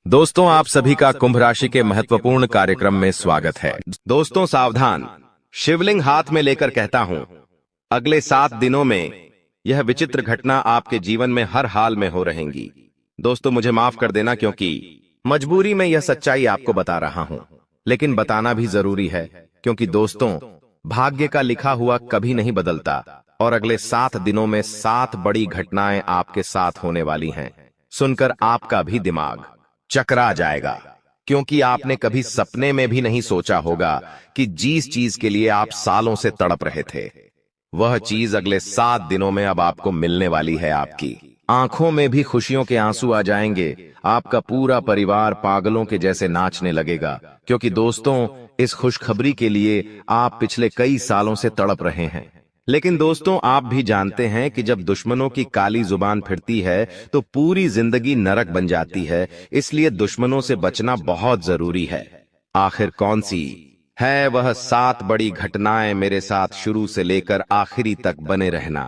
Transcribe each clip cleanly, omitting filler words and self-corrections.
दोस्तों, आप सभी का कुंभ राशि के महत्वपूर्ण कार्यक्रम में स्वागत है। दोस्तों सावधान, शिवलिंग हाथ में लेकर कहता हूं, अगले 7 दिनों में यह विचित्र घटना आपके जीवन में हर हाल में हो रहेंगी। दोस्तों मुझे माफ कर देना, क्योंकि मजबूरी में यह सच्चाई आपको बता रहा हूं, लेकिन बताना भी जरूरी है, क्योंकि दोस्तों भाग्य का लिखा हुआ कभी नहीं बदलता और अगले 7 दिनों में 7 बड़ी घटनाएं आपके साथ होने वाली हैं। सुनकर आपका भी दिमाग चकरा जाएगा, क्योंकि आपने कभी सपने में भी नहीं सोचा होगा कि जिस चीज के लिए आप सालों से तड़प रहे थे, वह चीज अगले 7 दिनों में अब आपको मिलने वाली है। आपकी आंखों में भी खुशियों के आंसू आ जाएंगे। आपका पूरा परिवार पागलों के जैसे नाचने लगेगा, क्योंकि दोस्तों इस खुशखबरी के लिए आप पिछले कई सालों से तड़प रहे हैं। लेकिन दोस्तों आप भी जानते हैं कि जब दुश्मनों की काली जुबान फिरती है तो पूरी जिंदगी नरक बन जाती है, इसलिए दुश्मनों से बचना बहुत जरूरी है। आखिर कौन सी है वह 7 बड़ी घटनाएं? मेरे साथ शुरू से लेकर आखिरी तक बने रहना।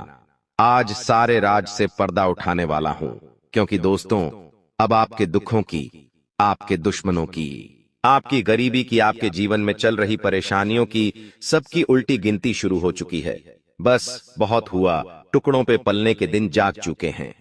आज सारे राज से पर्दा उठाने वाला हूं, क्योंकि दोस्तों अब आपके दुखों की, आपके दुश्मनों की, आपकी गरीबी की, आपके जीवन में चल रही परेशानियों की, सबकी उल्टी गिनती शुरू हो चुकी है। बस बहुत हुआ, टुकड़ों पे पलने के दिन जाग चुके हैं।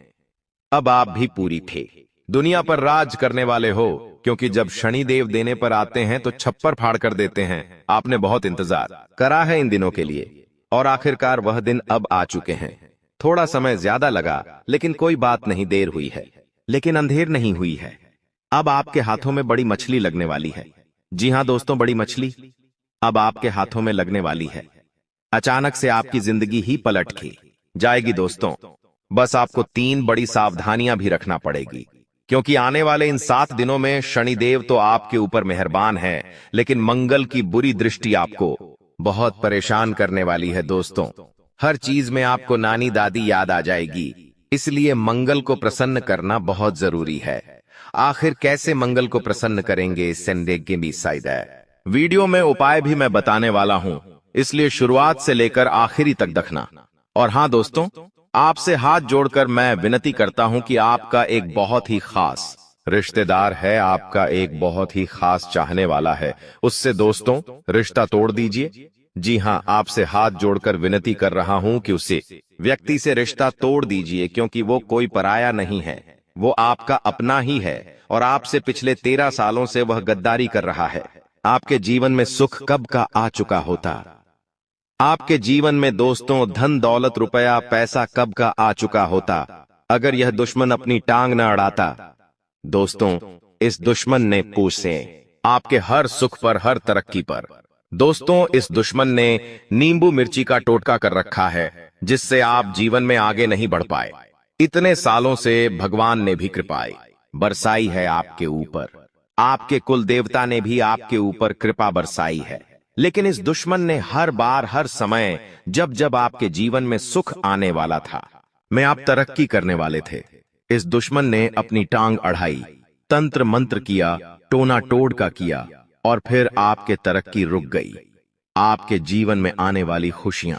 अब आप भी पूरी थे दुनिया पर राज करने वाले हो, क्योंकि जब शनिदेव देने पर आते हैं तो छप्पर फाड़ कर देते हैं। आपने बहुत इंतजार करा है इन दिनों के लिए, और आखिरकार वह दिन अब आ चुके हैं। थोड़ा समय ज्यादा लगा, लेकिन कोई बात नहीं, देर हुई है लेकिन अंधेर नहीं हुई है। अब आपके हाथों में बड़ी मछली लगने वाली है। जी हां दोस्तों, बड़ी मछली अब आपके हाथों में लगने वाली है। अचानक से आपकी जिंदगी ही पलट के जाएगी दोस्तों। बस आपको 3 बड़ी सावधानियां भी रखना पड़ेगी, क्योंकि आने वाले इन 7 दिनों में शनिदेव तो आपके ऊपर मेहरबान है, लेकिन मंगल की बुरी दृष्टि आपको बहुत परेशान करने वाली है। दोस्तों हर चीज में आपको नानी दादी याद आ जाएगी, इसलिए मंगल को प्रसन्न करना बहुत जरूरी है। आखिर कैसे मंगल को प्रसन्न करेंगे, संदेह के भी साइड है। वीडियो में उपाय भी मैं बताने वाला हूं, इसलिए शुरुआत से लेकर आखिरी तक देखना। और हां दोस्तों, आपसे हाथ जोड़कर मैं विनती करता हूं कि आपका एक बहुत ही खास रिश्तेदार है, आपका एक बहुत ही खास चाहने वाला है, उससे दोस्तों रिश्ता तोड़ दीजिए। जी हां, आपसे हाथ जोड़कर विनती कर रहा हूं कि उसे व्यक्ति से रिश्ता तोड़ दीजिए, क्योंकि वो कोई पराया नहीं है, वो आपका अपना ही है, और आपसे पिछले 13 सालों से वह गद्दारी कर रहा है। आपके जीवन में सुख कब का आ चुका होता, आपके जीवन में दोस्तों धन दौलत रुपया पैसा कब का आ चुका होता, अगर यह दुश्मन अपनी टांग न अड़ाता। दोस्तों इस दुश्मन ने पूछ से आपके हर सुख पर, हर तरक्की पर, दोस्तों इस दुश्मन ने नींबू मिर्ची का टोटका कर रखा है, जिससे आप जीवन में आगे नहीं बढ़ पाए। इतने सालों से भगवान ने भी कृपाएं बरसाई है आपके ऊपर, आपके कुल देवता ने भी आपके ऊपर कृपा बरसाई है, लेकिन इस दुश्मन ने हर बार, हर समय, जब जब आपके जीवन में सुख आने वाला था, में आप तरक्की करने वाले थे, इस दुश्मन ने अपनी टांग अड़ाई, तंत्र मंत्र किया, टोना टोटका किया, और फिर आपके तरक्की रुक गई। आपके जीवन में आने वाली खुशियां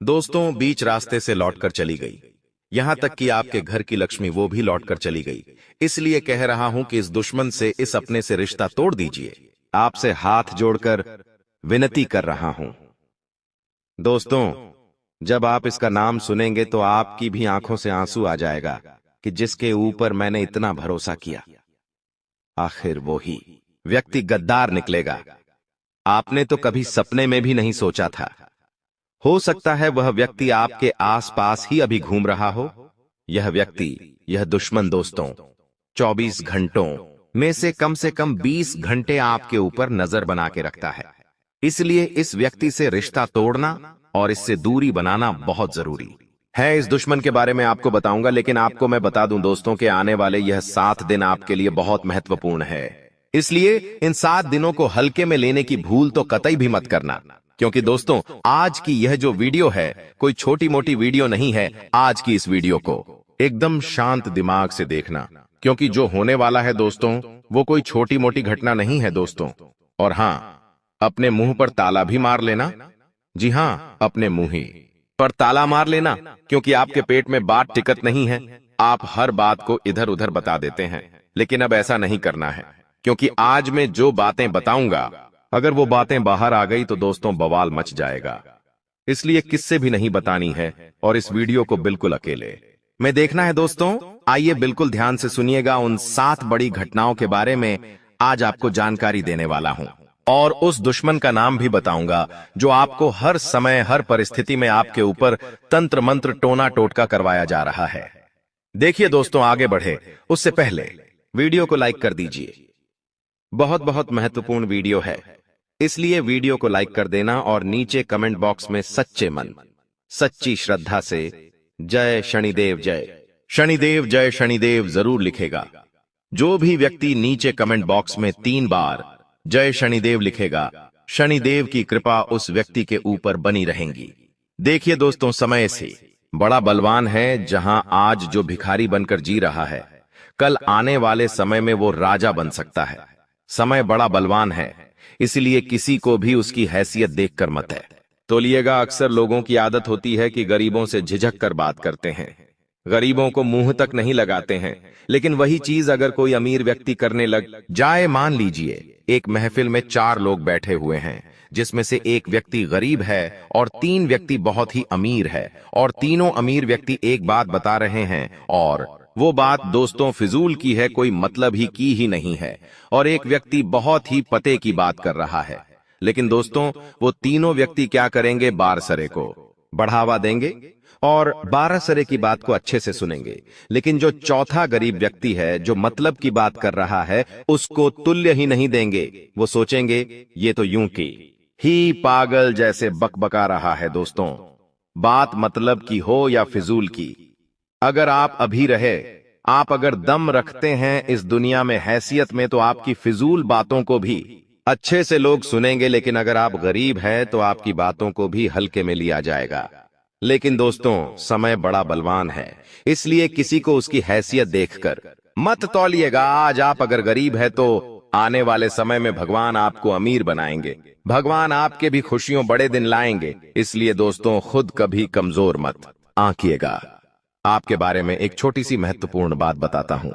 दोस्तों बीच रास्ते से लौटकर चली गई, यहां तक कि आपके घर की लक्ष्मी वो भी लौटकर चली गई। इसलिए कह रहा हूं कि इस दुश्मन से, इस अपने से रिश्ता तोड़ दीजिए। आपसे हाथ जोड़कर विनती कर रहा हूं। दोस्तों जब आप इसका नाम सुनेंगे तो आपकी भी आंखों से आंसू आ जाएगा कि जिसके ऊपर मैंने इतना भरोसा किया, आखिर वो ही व्यक्ति गद्दार निकलेगा। आपने तो कभी सपने में भी नहीं सोचा था। हो सकता है वह व्यक्ति आपके आसपास ही अभी घूम रहा हो। यह व्यक्ति, यह दुश्मन दोस्तों 24 घंटों में से कम 20 घंटे आपके ऊपर नजर बना के रखता है। इसलिए इस व्यक्ति से रिश्ता तोड़ना और इससे दूरी बनाना बहुत जरूरी है। इस दुश्मन के बारे में आपको बताऊंगा, लेकिन आपको मैं बता दूं दोस्तों के आने वाले यह 7 दिन आपके लिए बहुत महत्वपूर्ण है। इसलिए इन 7 दिनों को हल्के में लेने की भूल तो कतई भी मत करना, क्योंकि दोस्तों आज की यह जो वीडियो है कोई छोटी मोटी वीडियो नहीं है। आज की इस वीडियो को एकदम शांत दिमाग से देखना, क्योंकि जो होने वाला है दोस्तों वो कोई छोटी मोटी घटना नहीं है दोस्तों। और हां, अपने मुंह पर ताला भी मार लेना। जी हां, अपने मुंह ही पर ताला मार लेना, क्योंकि आपके पेट में बात टिकत नहीं है। आप हर बात को इधर उधर बता देते हैं, लेकिन अब ऐसा नहीं करना है, क्योंकि आज मैं जो बातें बताऊंगा, अगर वो बातें बाहर आ गई तो दोस्तों बवाल मच जाएगा। इसलिए किससे भी नहीं बतानी है और इस वीडियो को बिल्कुल अकेले में देखना है दोस्तों। आइए बिल्कुल ध्यान से सुनिएगा, उन 7 बड़ी घटनाओं के बारे में आज आपको जानकारी देने वाला हूं और उस दुश्मन का नाम भी बताऊंगा जो आपको हर समय हर परिस्थिति में आपके ऊपर तंत्र मंत्र टोना टोटका करवाया जा रहा है। देखिए दोस्तों, आगे बढ़े उससे पहले वीडियो को लाइक कर दीजिए। बहुत बहुत महत्वपूर्ण वीडियो है, इसलिए वीडियो को लाइक कर देना और नीचे कमेंट बॉक्स में सच्चे मन सच्ची श्रद्धा से जय शनिदेव जय शनिदेव जरूर लिखेगा। जो भी व्यक्ति नीचे कमेंट बॉक्स में 3 बार जय शनिदेव लिखेगा, शनिदेव की कृपा उस व्यक्ति के ऊपर बनी रहेगी। देखिए दोस्तों, समय से बड़ा बलवान है। जहां आज जो भिखारी बनकर जी रहा है, कल आने वाले समय में वो राजा बन सकता है। समय बड़ा बलवान है, इसलिए किसी को भी उसकी हैसियत देखकर मत है तोलिएगा। अक्सर लोगों की आदत होती है कि गरीबों से झिझक कर बात करते हैं, गरीबों को मुंह तक नहीं लगाते हैं। लेकिन वही चीज अगर कोई अमीर व्यक्ति करने लग जाए, मान लीजिए एक महफिल में 4 लोग बैठे हुए हैं, जिसमें से एक व्यक्ति गरीब है और 3 व्यक्ति बहुत ही अमीर है, और तीनों अमीर व्यक्ति एक बात बता रहे हैं और वो बात दोस्तों फिजूल की है, कोई मतलब ही की ही नहीं है, और एक व्यक्ति बहुत ही पते की बात कर रहा है। लेकिन दोस्तों वो तीनों व्यक्ति क्या करेंगे, बारसरे को बढ़ावा देंगे और 12 सरे की बात को अच्छे से सुनेंगे। लेकिन जो चौथा गरीब व्यक्ति है, जो मतलब की बात कर रहा है, उसको तुल्य ही नहीं देंगे। वो सोचेंगे ये तो यूं की ही पागल जैसे बकबका रहा है। दोस्तों बात मतलब की हो या फिजूल की, अगर आप अभी रहे, आप अगर दम रखते हैं इस दुनिया में हैसियत में, तो आपकी फिजूल बातों को भी अच्छे से लोग सुनेंगे। लेकिन अगर आप गरीब हैं तो आपकी बातों को भी हल्के में लिया जाएगा। लेकिन दोस्तों समय बड़ा बलवान है, इसलिए किसी को उसकी हैसियत देखकर मत तौलिएगा। आज आप अगर गरीब है तो आने वाले समय में भगवान आपको अमीर बनाएंगे, भगवान आपके भी खुशियों बड़े दिन लाएंगे। इसलिए दोस्तों खुद कभी कमजोर मत आंकिएगा। आपके बारे में एक छोटी सी महत्वपूर्ण बात बताता हूं।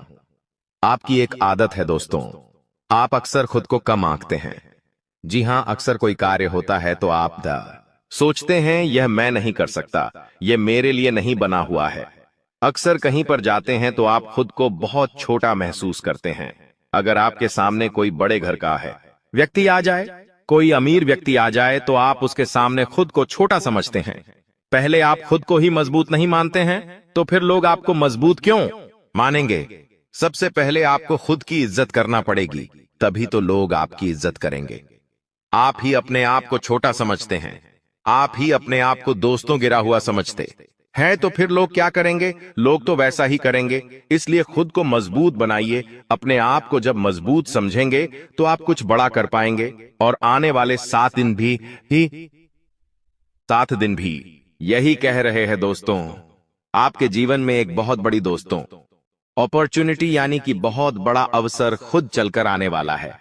आपकी एक आदत है दोस्तों, आप अक्सर खुद को कम आंकते हैं। जी हां, अक्सर कोई कार्य होता है तो आप सोचते हैं यह मैं नहीं कर सकता, यह मेरे लिए नहीं बना हुआ है। अक्सर कहीं पर जाते हैं तो आप खुद को बहुत छोटा महसूस करते हैं। अगर आपके सामने कोई बड़े घर का है व्यक्ति आ जाए, कोई अमीर व्यक्ति आ जाए, तो आप उसके सामने खुद को छोटा समझते हैं। पहले आप खुद को ही मजबूत नहीं मानते हैं, तो फिर लोग आपको मजबूत क्यों मानेंगे? सबसे पहले आपको खुद की इज्जत करना पड़ेगी, तभी तो लोग आपकी इज्जत करेंगे। आप ही अपने आप को छोटा समझते हैं, आप ही अपने आप को दोस्तों गिरा हुआ समझते हैं, तो फिर लोग क्या करेंगे? लोग तो वैसा ही करेंगे। इसलिए खुद को मजबूत बनाइए। अपने आप को जब मजबूत समझेंगे तो आप कुछ बड़ा कर पाएंगे। और आने वाले 7 दिन भी यही कह रहे हैं दोस्तों। आपके जीवन में एक बहुत बड़ी दोस्तों अपॉर्चुनिटी यानी कि बहुत बड़ा अवसर खुद चलकर आने वाला है।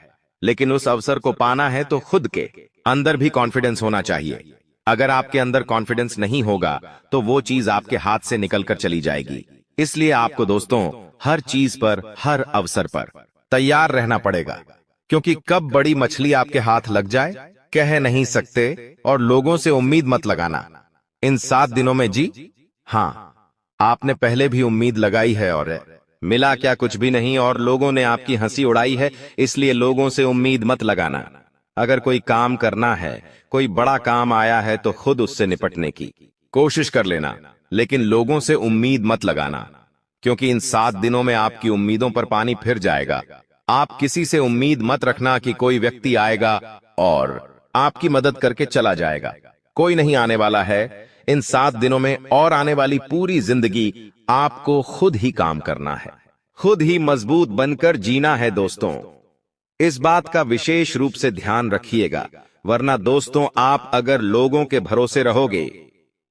लेकिन उस अवसर को पाना है तो खुद के अंदर भी कॉन्फिडेंस होना चाहिए। अगर आपके अंदर कॉन्फिडेंस नहीं होगा तो वो चीज आपके हाथ से निकलकर चली जाएगी। इसलिए आपको दोस्तों हर चीज पर, हर अवसर पर तैयार रहना पड़ेगा, क्योंकि कब बड़ी मछली आपके हाथ लग जाए कह नहीं सकते। और लोगों से उम्मीद मत लगाना इन 7 दिनों में। जी हां, आपने पहले भी उम्मीद लगाई है और मिला क्या? कुछ भी नहीं, और लोगों ने आपकी हंसी उड़ाई है। इसलिए लोगों से उम्मीद मत लगाना। अगर कोई काम करना है, कोई बड़ा काम आया है, तो खुद उससे निपटने की कोशिश कर लेना, लेकिन लोगों से उम्मीद मत लगाना, क्योंकि इन 7 दिनों में आपकी उम्मीदों पर पानी फिर जाएगा। आप किसी से उम्मीद मत रखना कि कोई व्यक्ति आएगा और आपकी मदद करके चला जाएगा। कोई नहीं आने वाला है इन 7 दिनों में, और आने वाली पूरी जिंदगी आपको खुद ही काम करना है, खुद ही मजबूत बनकर जीना है। दोस्तों इस बात का विशेष रूप से ध्यान रखिएगा, वरना दोस्तों आप अगर लोगों के भरोसे रहोगे,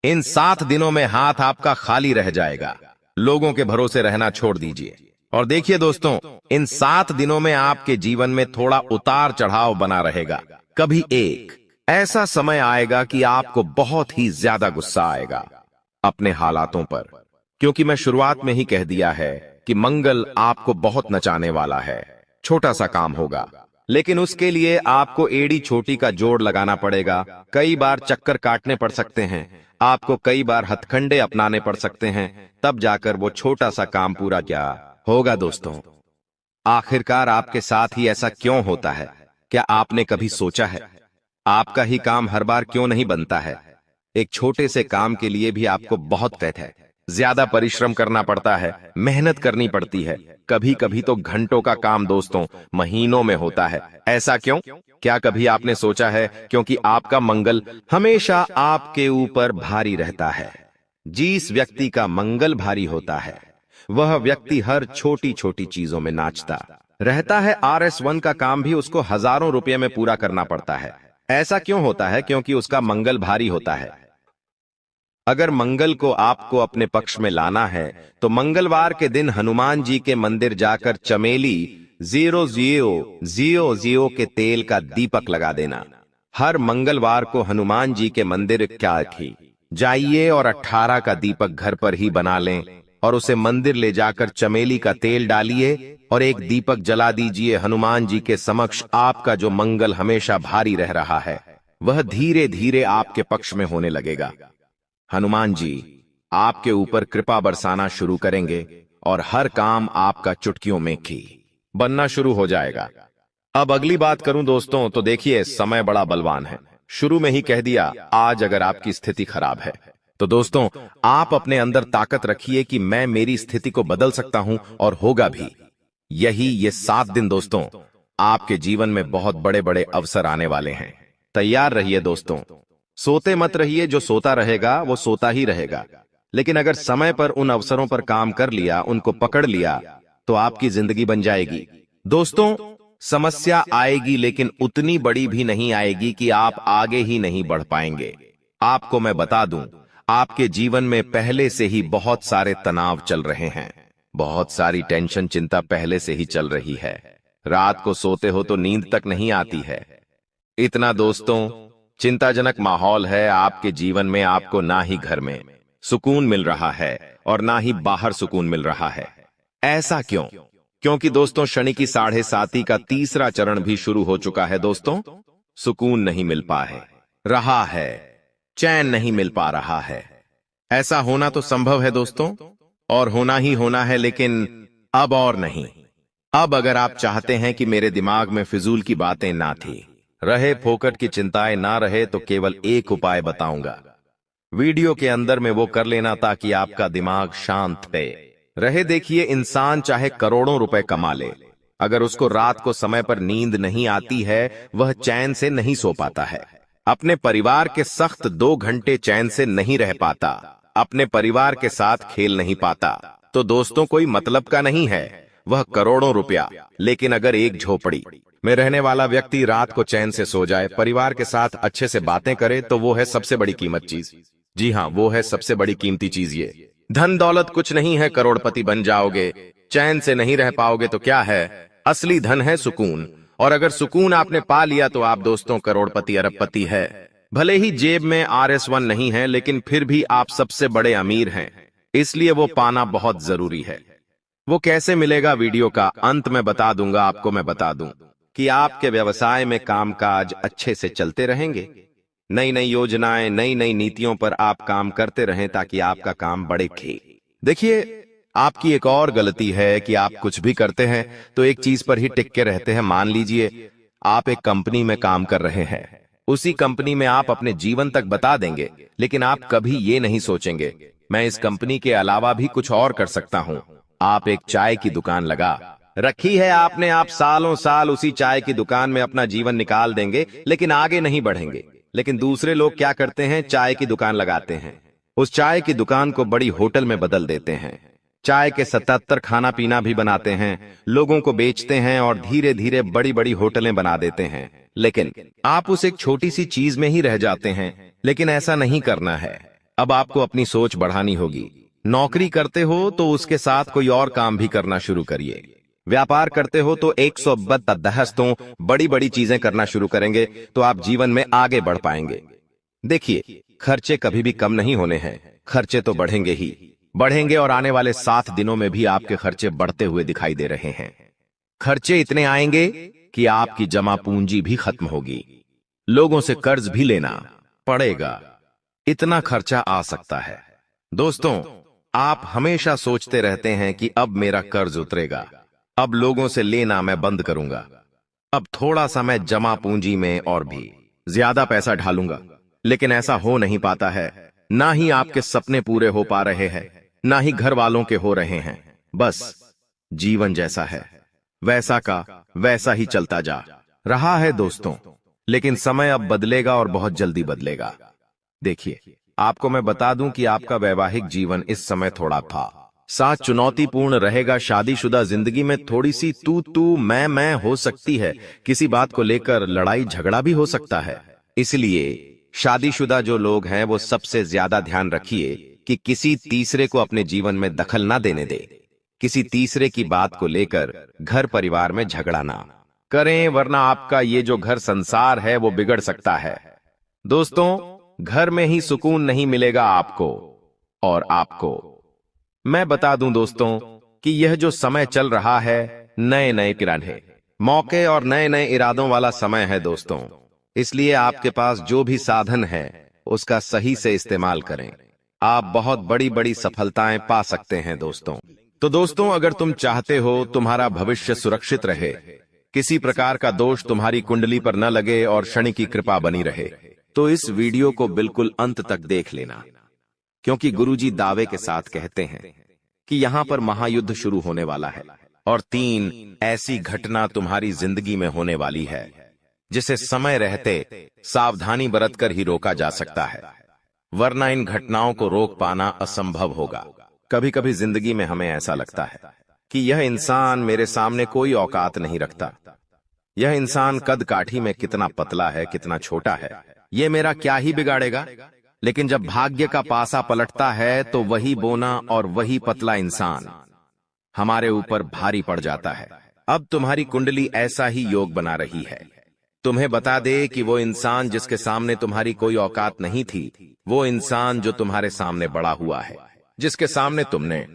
इन 7 दिनों में हाथ आपका खाली रह जाएगा। लोगों के भरोसे रहना छोड़ दीजिए। और देखिए दोस्तों, इन 7 दिनों में आपके जीवन में थोड़ा उतार चढ़ाव बना रहेगा। कभी एक ऐसा समय आएगा कि आपको बहुत ही ज्यादा गुस्सा आएगा अपने हालातों पर, क्योंकि मैं शुरुआत में ही कह दिया है कि मंगल आपको बहुत नचाने वाला है। छोटा सा काम होगा, लेकिन उसके लिए आपको एड़ी छोटी का जोड़ लगाना पड़ेगा। कई बार चक्कर काटने पड़ सकते हैं, आपको कई बार हथकंडे अपनाने पड़ सकते हैं, तब जाकर वो छोटा सा काम पूरा क्या होगा। दोस्तों, आखिरकार आपके साथ ही ऐसा क्यों होता है? क्या आपने कभी सोचा है आपका ही काम हर बार क्यों नहीं बनता है? एक छोटे से काम के लिए भी आपको बहुत मेहनत है, ज्यादा परिश्रम करना पड़ता है, मेहनत करनी पड़ती है। कभी कभी तो घंटों का काम दोस्तों महीनों में होता है। ऐसा क्यों? क्या कभी आपने सोचा है? क्योंकि आपका मंगल हमेशा आपके ऊपर भारी रहता है। जिस व्यक्ति का मंगल भारी होता है वह व्यक्ति हर छोटी छोटी चीजों में नाचता रहता है। RS1 का काम भी उसको हजारों रुपए में पूरा करना पड़ता है। ऐसा क्यों होता है? क्योंकि उसका मंगल भारी होता है। अगर मंगल को आपको अपने पक्ष में लाना है तो मंगलवार के दिन हनुमान जी के मंदिर जाकर चमेली 0000 के तेल का दीपक लगा देना। हर मंगलवार को हनुमान जी के मंदिर क्या थी जाइए और 18 का दीपक घर पर ही बना लें और उसे मंदिर ले जाकर चमेली का तेल डालिए और एक दीपक जला दीजिए। हनुमान जी के समक्ष आपका जो मंगल हमेशा भारी रह रहा है वह धीरे धीरे आपके पक्ष में होने लगेगा। हनुमान जी आपके ऊपर कृपा बरसाना शुरू करेंगे और हर काम आपका चुटकियों में की बनना शुरू हो जाएगा। अब अगली बात करूं दोस्तों तो देखिए, समय बड़ा बलवान है। शुरू में ही कह दिया, आज अगर आपकी स्थिति खराब है तो दोस्तों आप अपने अंदर ताकत रखिए कि मैं मेरी स्थिति को बदल सकता हूं और होगा भी। ये 7 दिन दोस्तों आपके जीवन में बहुत बड़े बड़े अवसर आने वाले हैं। तैयार रहिए दोस्तों। सोते मत रहिए, जो सोता रहेगा वो सोता ही रहेगा। लेकिन अगर समय पर उन अवसरों पर काम कर लिया, उनको पकड़ लिया, तो आपकी जिंदगी बन जाएगी। दोस्तों, समस्या आएगी लेकिन उतनी बड़ी भी नहीं आएगी कि आप आगे ही नहीं बढ़ पाएंगे। आपको मैं बता दूं, आपके जीवन में पहले से ही बहुत सारे तनाव चल रहे हैं, बहुत सारी टेंशन चिंता पहले से ही चल रही है। रात को सोते हो तो नींद तक नहीं आती है। इतना दोस्तों चिंताजनक माहौल है आपके जीवन में। आपको ना ही घर में सुकून मिल रहा है और ना ही बाहर सुकून मिल रहा है। ऐसा क्यों? क्योंकि दोस्तों शनि की 7.5 का तीसरा चरण भी शुरू हो चुका है। दोस्तों, सुकून नहीं मिल पा रहा है, चैन नहीं मिल पा रहा है। ऐसा होना तो संभव है दोस्तों, और होना ही होना है, लेकिन अब और नहीं। अब अगर आप चाहते हैं कि मेरे दिमाग में फिजूल की बातें ना थी रहे, फोकट की चिंताएं ना रहे, तो केवल एक उपाय बताऊंगा। वीडियो के अंदर में वो कर लेना ताकि आपका दिमाग शांत रहे। देखिए, इंसान चाहे करोड़ों रुपए कमा ले, अगर उसको रात को समय पर नींद नहीं आती है वह चैन से नहीं सो पाता है। अपने परिवार के सख्त 2 घंटे चैन से नहीं रह पाता, अपने परिवार के साथ खेल नहीं पाता। तो दोस्तों कोई मतलब का नहीं है वह करोड़ों रुपया, लेकिन अगर एक झोपड़ी में रहने वाला व्यक्ति रात को चैन से सो जाए, परिवार के साथ अच्छे से बातें करे, तो वो है सबसे बड़ी कीमत चीज। जी हाँ, वो है सबसे बड़ी कीमती चीज। ये धन दौलत कुछ नहीं है, करोड़पति बन जाओगे, चैन से नहीं रह पाओगे तो क्या है? असली धन है सुकून, और अगर सुकून आपने पा लिया तो आप दोस्तों करोड़पति अरबपति है। भले ही जेब में RS1 नहीं है, लेकिन फिर भी आप सबसे बड़े अमीर हैं। इसलिए वो पाना बहुत जरूरी है। वो कैसे मिलेगा, वीडियो का अंत में बता दूंगा। आपको मैं बता दूं कि आपके व्यवसाय में कामकाज अच्छे से चलते रहेंगे। नई नई योजनाएं, नई नई नीतियों पर आप काम करते रहें ताकि आपका काम बढ़े। देखिए, आपकी एक और गलती है कि आप कुछ भी करते हैं तो एक चीज पर ही टिक के रहते हैं। मान लीजिए आप एक कंपनी में काम कर रहे हैं, उसी कंपनी में आप अपने जीवन तक बता देंगे, लेकिन आप कभी ये नहीं सोचेंगे मैं इस कंपनी के अलावा भी कुछ और कर सकता हूं। आप एक चाय की दुकान लगा रखी है आपने, आप सालों साल उसी चाय की दुकान में अपना जीवन निकाल देंगे, लेकिन आगे नहीं बढ़ेंगे। लेकिन दूसरे लोग क्या करते हैं, चाय की दुकान लगाते हैं, उस चाय की दुकान को बड़ी होटल में बदल देते हैं, चाय के 77 खाना पीना भी बनाते हैं, लोगों को बेचते हैं और धीरे धीरे बड़ी बड़ी होटलें बना देते हैं। लेकिन आप उस एक छोटी सी चीज में ही रह जाते हैं। लेकिन ऐसा नहीं करना है। अब आपको अपनी सोच बढ़ानी होगी। नौकरी करते हो तो उसके साथ कोई और काम भी करना शुरू करिए। व्यापार करते हो तो 110 तो बड़ी बड़ी चीजें करना शुरू करेंगे तो आप जीवन में आगे बढ़ पाएंगे। देखिए, खर्चे कभी भी कम नहीं होने हैं, खर्चे तो बढ़ेंगे ही। बढ़ेंगे और आने वाले 7 दिनों में भी आपके खर्चे बढ़ते हुए दिखाई दे रहे हैं। खर्चे इतने आएंगे कि आपकी जमा पूंजी भी खत्म होगी, लोगों से कर्ज भी लेना पड़ेगा। इतना खर्चा आ सकता है। दोस्तों, आप हमेशा सोचते रहते हैं कि अब मेरा कर्ज उतरेगा, अब लोगों से लेना मैं बंद करूंगा, अब थोड़ा सा मैं जमा पूंजी में और भी ज्यादा पैसा ढालूंगा। लेकिन ऐसा हो नहीं पाता है। ना ही आपके सपने पूरे हो पा रहे हैं, ना ही घर वालों के हो रहे हैं। बस जीवन जैसा है वैसा का वैसा ही चलता जा रहा है दोस्तों। लेकिन समय अब बदलेगा और बहुत जल्दी बदलेगा। देखिए, आपको मैं बता दूं कि आपका वैवाहिक जीवन इस समय थोड़ा साथ चुनौतीपूर्ण रहेगा। शादीशुदा जिंदगी में थोड़ी सी तू मैं हो सकती है। किसी बात को लेकर लड़ाई झगड़ा भी हो सकता है। इसलिए शादीशुदा जो लोग हैं वो सबसे ज्यादा ध्यान रखिए कि किसी तीसरे को अपने जीवन में दखल ना देने दे। किसी तीसरे की बात को लेकर घर परिवार में झगड़ा ना करें, वरना आपका ये जो घर संसार है वो बिगड़ सकता है। दोस्तों, घर में ही सुकून नहीं मिलेगा आपको और आपको। मैं बता दूं दोस्तों कि यह जो समय चल रहा है नए नए किराने मौके और नए नए इरादों वाला समय है दोस्तों। इसलिए आपके पास जो भी साधन है उसका सही से इस्तेमाल करें। आप बहुत बड़ी बड़ी सफलताएं पा सकते हैं दोस्तों। तो दोस्तों, अगर तुम चाहते हो तुम्हारा भविष्य सुरक्षित रहे, किसी प्रकार का दोष तुम्हारी कुंडली पर न लगे और शनि की कृपा बनी रहे, तो इस वीडियो को बिल्कुल अंत तक देख लेना, क्योंकि गुरुजी दावे के साथ कहते हैं कि यहां पर महायुद्ध शुरू होने वाला है और 3 ऐसी घटना तुम्हारी जिंदगी में होने वाली है जिसे समय रहते सावधानी बरतकर ही रोका जा सकता है, वरना इन घटनाओं को रोक पाना असंभव होगा। कभी कभी जिंदगी में हमें ऐसा लगता है कि यह इंसान मेरे सामने कोई औकात नहीं रखता, यह इंसान कद काठी में कितना पतला है, कितना छोटा है, ये मेरा क्या ही बिगाड़ेगा। लेकिन जब भाग्य का पासा पलटता है तो वही बोना और वही पतला इंसान हमारे ऊपर भारी पड़ जाता है। अब तुम्हारी कुंडली ऐसा ही योग बना रही है। तुम्हें बता दे कि वो इंसान जिसके सामने तुम्हारी कोई औकात नहीं थी, वो इंसान जो तुम्हारे सामने बड़ा हुआ है, जिसके सामने तुमने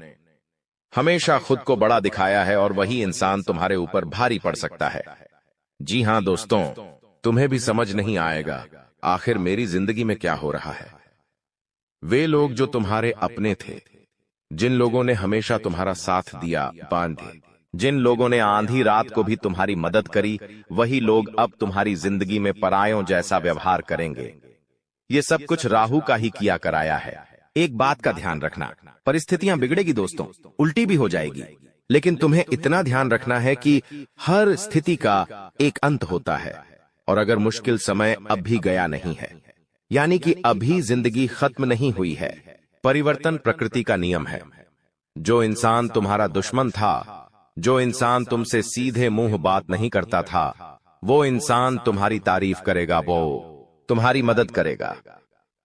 हमेशा खुद को बड़ा दिखाया है, और वही इंसान तुम्हारे ऊपर भारी पड़ सकता है। जी हां दोस्तों, तुम्हें भी समझ नहीं आएगा आखिर मेरी जिंदगी में क्या हो रहा है। वे लोग जो तुम्हारे अपने थे, जिन लोगों ने हमेशा तुम्हारा साथ दिया, बांधे, जिन लोगों ने आंधी रात को भी तुम्हारी मदद करी, वही लोग अब तुम्हारी जिंदगी में परायों जैसा व्यवहार करेंगे। ये सब कुछ राहु का ही किया कराया है। एक बात का ध्यान रखना, परिस्थितियां बिगड़ेगी दोस्तों, उल्टी भी हो जाएगी, लेकिन तुम्हें इतना ध्यान रखना है कि हर स्थिति का एक अंत होता है। और अगर मुश्किल समय अब भी गया नहीं है, यानी कि अभी जिंदगी खत्म नहीं हुई है, परिवर्तन प्रकृति का नियम है। जो इंसान तुम्हारा दुश्मन था, जो इंसान तुमसे सीधे मुंह बात नहीं करता था, वो इंसान तुम्हारी तारीफ करेगा, वो तुम्हारी मदद करेगा।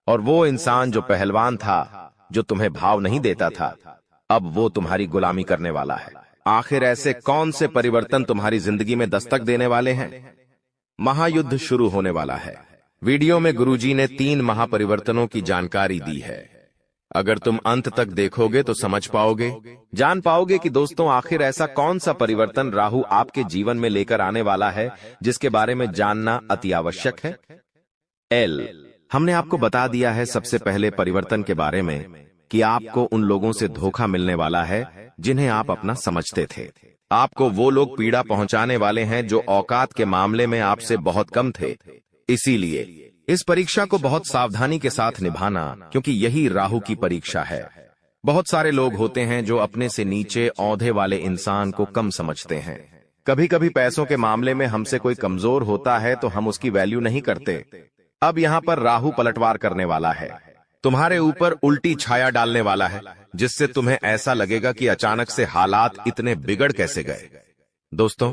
और वो इंसान जो पहलवान था, जो तुम्हें भाव नहीं देता था, अब वो तुम्हारी गुलामी करने वाला है। आखिर ऐसे कौन से परिवर्तन तुम्हारी जिंदगी में दस्तक देने वाले हैं? महायुद्ध शुरू होने वाला है। वीडियो में गुरुजी ने 3 महापरिवर्तनों की जानकारी दी है। अगर तुम अंत तक देखोगे तो समझ पाओगे, जान पाओगे कि दोस्तों आखिर ऐसा कौन सा परिवर्तन राहु आपके जीवन में लेकर आने वाला है, जिसके बारे में जानना अति आवश्यक है। हमने आपको बता दिया है सबसे पहले परिवर्तन के बारे में कि आपको उन लोगों से धोखा मिलने वाला है जिन्हें आप अपना समझते थे। आपको वो लोग पीड़ा पहुंचाने वाले हैं जो औकात के मामले में आपसे बहुत कम थे। इसीलिए इस परीक्षा को बहुत सावधानी के साथ निभाना, क्योंकि यही राहु की परीक्षा है। बहुत सारे लोग होते हैं जो अपने से नीचे औंधे वाले इंसान को कम समझते हैं। कभी कभी पैसों के मामले में हमसे कोई कमजोर होता है तो हम उसकी वैल्यू नहीं करते। अब यहाँ पर राहु पलटवार करने वाला है, तुम्हारे ऊपर उल्टी छाया डालने वाला है, जिससे तुम्हें ऐसा लगेगा कि अचानक से हालात इतने बिगड़ कैसे गए। दोस्तों,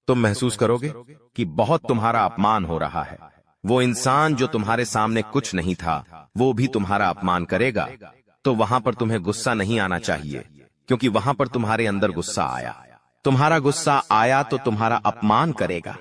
तुम महसूस करोगे कि बहुत तुम्हारा अपमान हो रहा है। वो इंसान जो तुम्हारे सामने कुछ नहीं था, वो भी तुम्हारा अपमान करेगा। तो वहां पर तुम्हें गुस्सा नहीं आना चाहिए, क्योंकि वहां पर तुम्हारे अंदर गुस्सा आया। तुम्हारा गुस्सा आया तो तुम्हारा अपमान करेगा।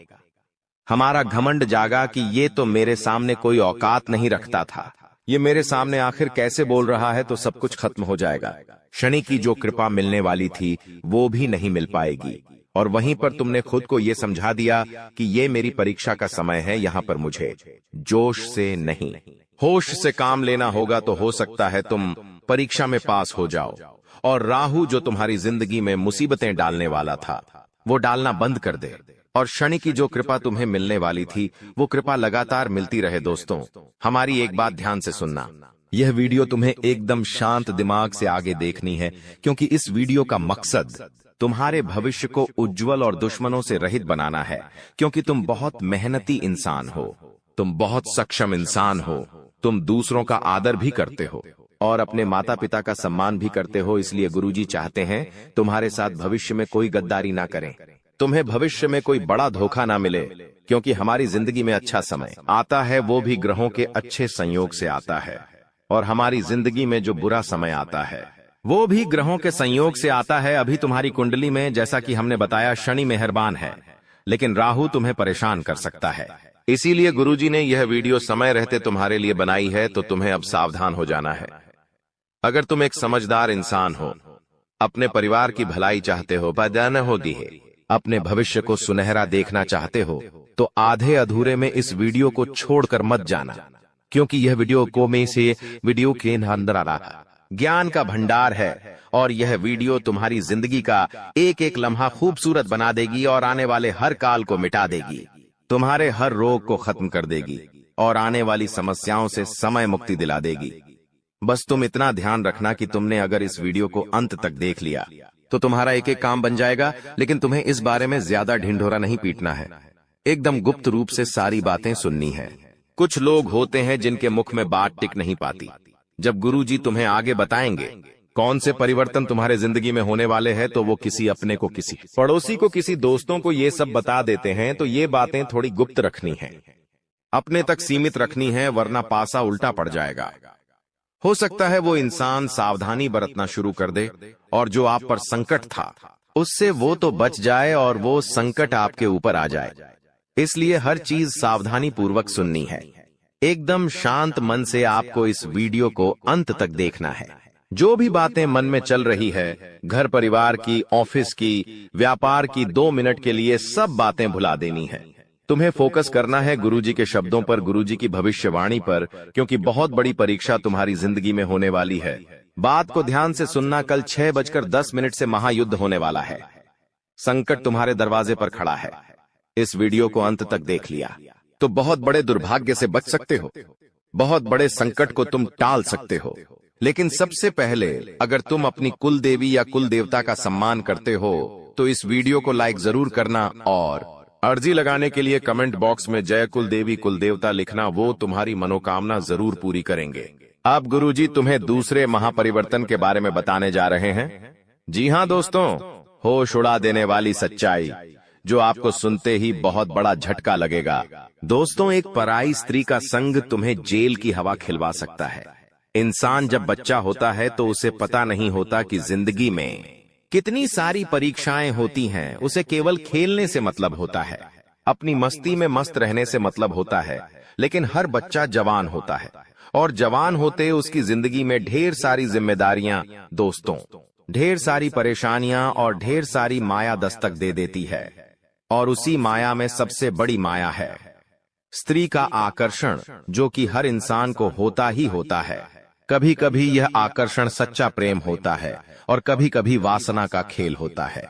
हमारा घमंड जागा कि ये तो मेरे सामने कोई औकात नहीं रखता था, ये मेरे सामने आखिर कैसे बोल रहा है, तो सब कुछ खत्म हो जाएगा। शनि की जो कृपा मिलने वाली थी वो भी नहीं मिल पाएगी। और वहीं पर तुमने खुद को ये समझा दिया कि ये मेरी परीक्षा का समय है, यहाँ पर मुझे जोश से नहीं होश से काम लेना होगा। तो हो सकता है तुम परीक्षा में पास हो जाओ और राहु जो तुम्हारी जिंदगी में मुसीबतें डालने वाला था वो डालना बंद कर दे, और शनि की जो कृपा तुम्हें मिलने वाली थी वो कृपा लगातार मिलती रहे। दोस्तों, हमारी एक बात ध्यान से सुनना। यह वीडियो तुम्हें एकदम शांत दिमाग से आगे देखनी है, क्योंकि इस वीडियो का मकसद तुम्हारे भविष्य को उज्जवल और दुश्मनों से रहित बनाना है। क्योंकि तुम बहुत मेहनती इंसान हो, तुम बहुत सक्षम इंसान हो, तुम दूसरों का आदर भी करते हो और अपने माता पिता का सम्मान भी करते हो। इसलिए गुरुजी चाहते हैं तुम्हारे साथ भविष्य में कोई गद्दारी ना करें, तुम्हें भविष्य में कोई बड़ा धोखा ना मिले। क्योंकि हमारी जिंदगी में अच्छा समय आता है वो भी ग्रहों के अच्छे संयोग से आता है, और हमारी जिंदगी में जो बुरा समय आता है वो भी ग्रहों के संयोग से आता है। अभी तुम्हारी कुंडली में, जैसा कि हमने बताया, शनि मेहरबान है, लेकिन राहु तुम्हें परेशान कर सकता है। इसीलिए गुरुजी ने यह वीडियो समय रहते तुम्हारे लिए बनाई है, तो तुम्हें अब सावधान हो जाना है। अगर तुम एक समझदार इंसान हो, अपने परिवार की भलाई चाहते हो, बदन होगी है, अपने भविष्य को सुनहरा देखना चाहते हो, तो आधे अधूरे में इस वीडियो को छोड़कर मत जाना। क्योंकि यह वीडियो के अंदर आ रहा ज्ञान का भंडार है, और यह वीडियो तुम्हारी जिंदगी का एक एक लम्हा खूबसूरत बना देगी और आने वाले हर काल को मिटा देगी, तुम्हारे हर रोग को खत्म कर देगी और आने वाली समस्याओं से समय मुक्ति दिला देगी। बस तुम इतना ध्यान रखना कि तुमने अगर इस वीडियो को अंत तक देख लिया तो तुम्हारा एक एक काम बन जाएगा। लेकिन तुम्हें इस बारे में ज्यादा ढिंढोरा नहीं पीटना है, एकदम गुप्त रूप से सारी बातें सुननी है। कुछ लोग होते हैं जिनके मुख में बात टिक नहीं पाती। जब गुरुजी तुम्हें आगे बताएंगे कौन से परिवर्तन तुम्हारे जिंदगी में होने वाले हैं, तो वो किसी अपने को, किसी पड़ोसी को, किसी दोस्तों को ये सब बता देते हैं। तो ये बातें थोड़ी गुप्त रखनी है, अपने तक सीमित रखनी है, वरना पासा उल्टा पड़ जाएगा। हो सकता है वो इंसान सावधानी बरतना शुरू कर दे और जो आप पर संकट था उससे वो तो बच जाए और वो संकट आपके ऊपर आ जाए। इसलिए हर चीज सावधानी पूर्वक सुननी है। एकदम शांत मन से आपको इस वीडियो को अंत तक देखना है। जो भी बातें मन में चल रही है, घर परिवार की, ऑफिस की, व्यापार की, 2 मिनट के लिए सब बातें भुला देनी है। तुम्हें फोकस करना है गुरुजी के शब्दों पर, गुरुजी की भविष्यवाणी पर, क्योंकि बहुत बड़ी परीक्षा तुम्हारी जिंदगी में होने वाली है। बात को ध्यान से सुनना। कल 6:10 से महायुद्ध होने वाला है। संकट तुम्हारे दरवाजे पर खड़ा है। इस वीडियो को अंत तक देख लिया तो बहुत बड़े दुर्भाग्य से बच सकते हो, बहुत बड़े संकट को तुम टाल सकते हो। लेकिन सबसे पहले, अगर तुम अपनी कुल देवी या कुल देवता का सम्मान करते हो तो इस वीडियो को लाइक जरूर करना, और अर्जी लगाने के लिए कमेंट बॉक्स में जय कुल देवी कुल देवता लिखना। वो तुम्हारी मनोकामना जरूर पूरी करेंगे। अब गुरुजी तुम्हें दूसरे महापरिवर्तन के बारे में बताने जा रहे हैं। जी हाँ दोस्तों, होश उड़ा देने वाली सच्चाई जो आपको सुनते ही बहुत बड़ा झटका लगेगा। दोस्तों, एक पराई स्त्री का संग तुम्हें जेल की हवा खिलवा सकता है। इंसान जब बच्चा होता है तो उसे पता नहीं होता कि जिंदगी में कितनी सारी परीक्षाएं होती हैं। उसे केवल खेलने से मतलब होता है, अपनी मस्ती में मस्त रहने से मतलब होता है। लेकिन हर बच्चा जवान होता है और जवान होते उसकी जिंदगी में ढेर सारी जिम्मेदारियां, दोस्तों, ढेर सारी परेशानियां और ढेर सारी माया दस्तक दे देती है। और उसी माया में सबसे बड़ी माया है स्त्री का आकर्षण, जो कि हर इंसान को होता ही होता है। कभी कभी यह आकर्षण सच्चा प्रेम होता है और कभी कभी वासना का खेल होता है।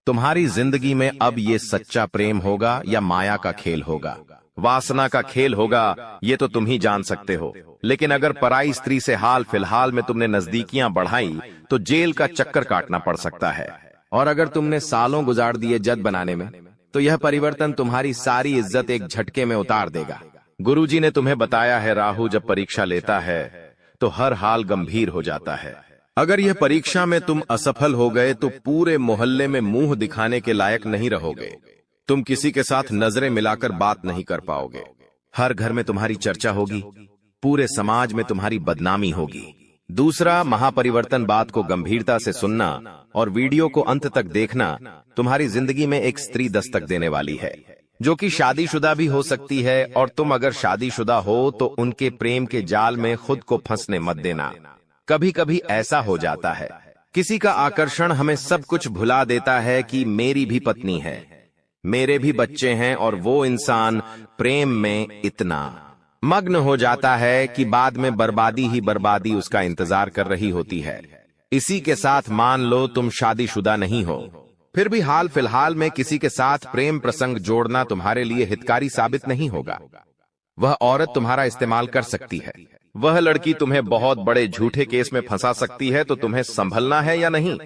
तुम्हारी जिंदगी में अब ये सच्चा प्रेम होगा या माया का खेल होगा, वासना का खेल होगा, ये तो तुम ही जान सकते हो। लेकिन अगर पराई स्त्री से हाल फिलहाल में तुमने नजदीकियां बढ़ाई तो जेल का चक्कर काटना पड़ सकता है। और अगर तुमने सालों गुजार दिए जज बनाने में, तो यह परिवर्तन तुम्हारी सारी इज्जत एक झटके में उतार देगा। गुरुजी ने तुम्हें बताया है, राहु जब परीक्षा लेता है तो हर हाल गंभीर हो जाता है। अगर यह परीक्षा में तुम असफल हो गए तो पूरे मोहल्ले में मुंह दिखाने के लायक नहीं रहोगे। तुम किसी के साथ नजरें मिलाकर बात नहीं कर पाओगे। हर घर में तुम्हारी चर्चा होगी, पूरे समाज में तुम्हारी बदनामी होगी। दूसरा महापरिवर्तन, बात को गंभीरता से सुनना और वीडियो को अंत तक देखना। तुम्हारी जिंदगी में एक स्त्री दस्तक देने वाली है जो कि शादीशुदा भी हो सकती है, और तुम अगर शादीशुदा हो तो उनके प्रेम के जाल में खुद को फंसने मत देना। कभी कभी ऐसा हो जाता है, किसी का आकर्षण हमें सब कुछ भुला देता है कि मेरी भी पत्नी है, मेरे भी बच्चे हैं, और वो इंसान प्रेम में इतना मग्न हो जाता है कि बाद में बर्बादी ही बर्बादी उसका इंतजार कर रही होती है। इसी के साथ मान लो तुम शादीशुदा नहीं हो, फिर भी हाल फिलहाल में किसी के साथ प्रेम प्रसंग जोड़ना तुम्हारे लिए हितकारी साबित नहीं होगा। वह औरत तुम्हारा इस्तेमाल कर सकती है, वह लड़की तुम्हें बहुत बड़े झूठे केस में फंसा सकती है, तो तुम्हें संभलना है या नहीं,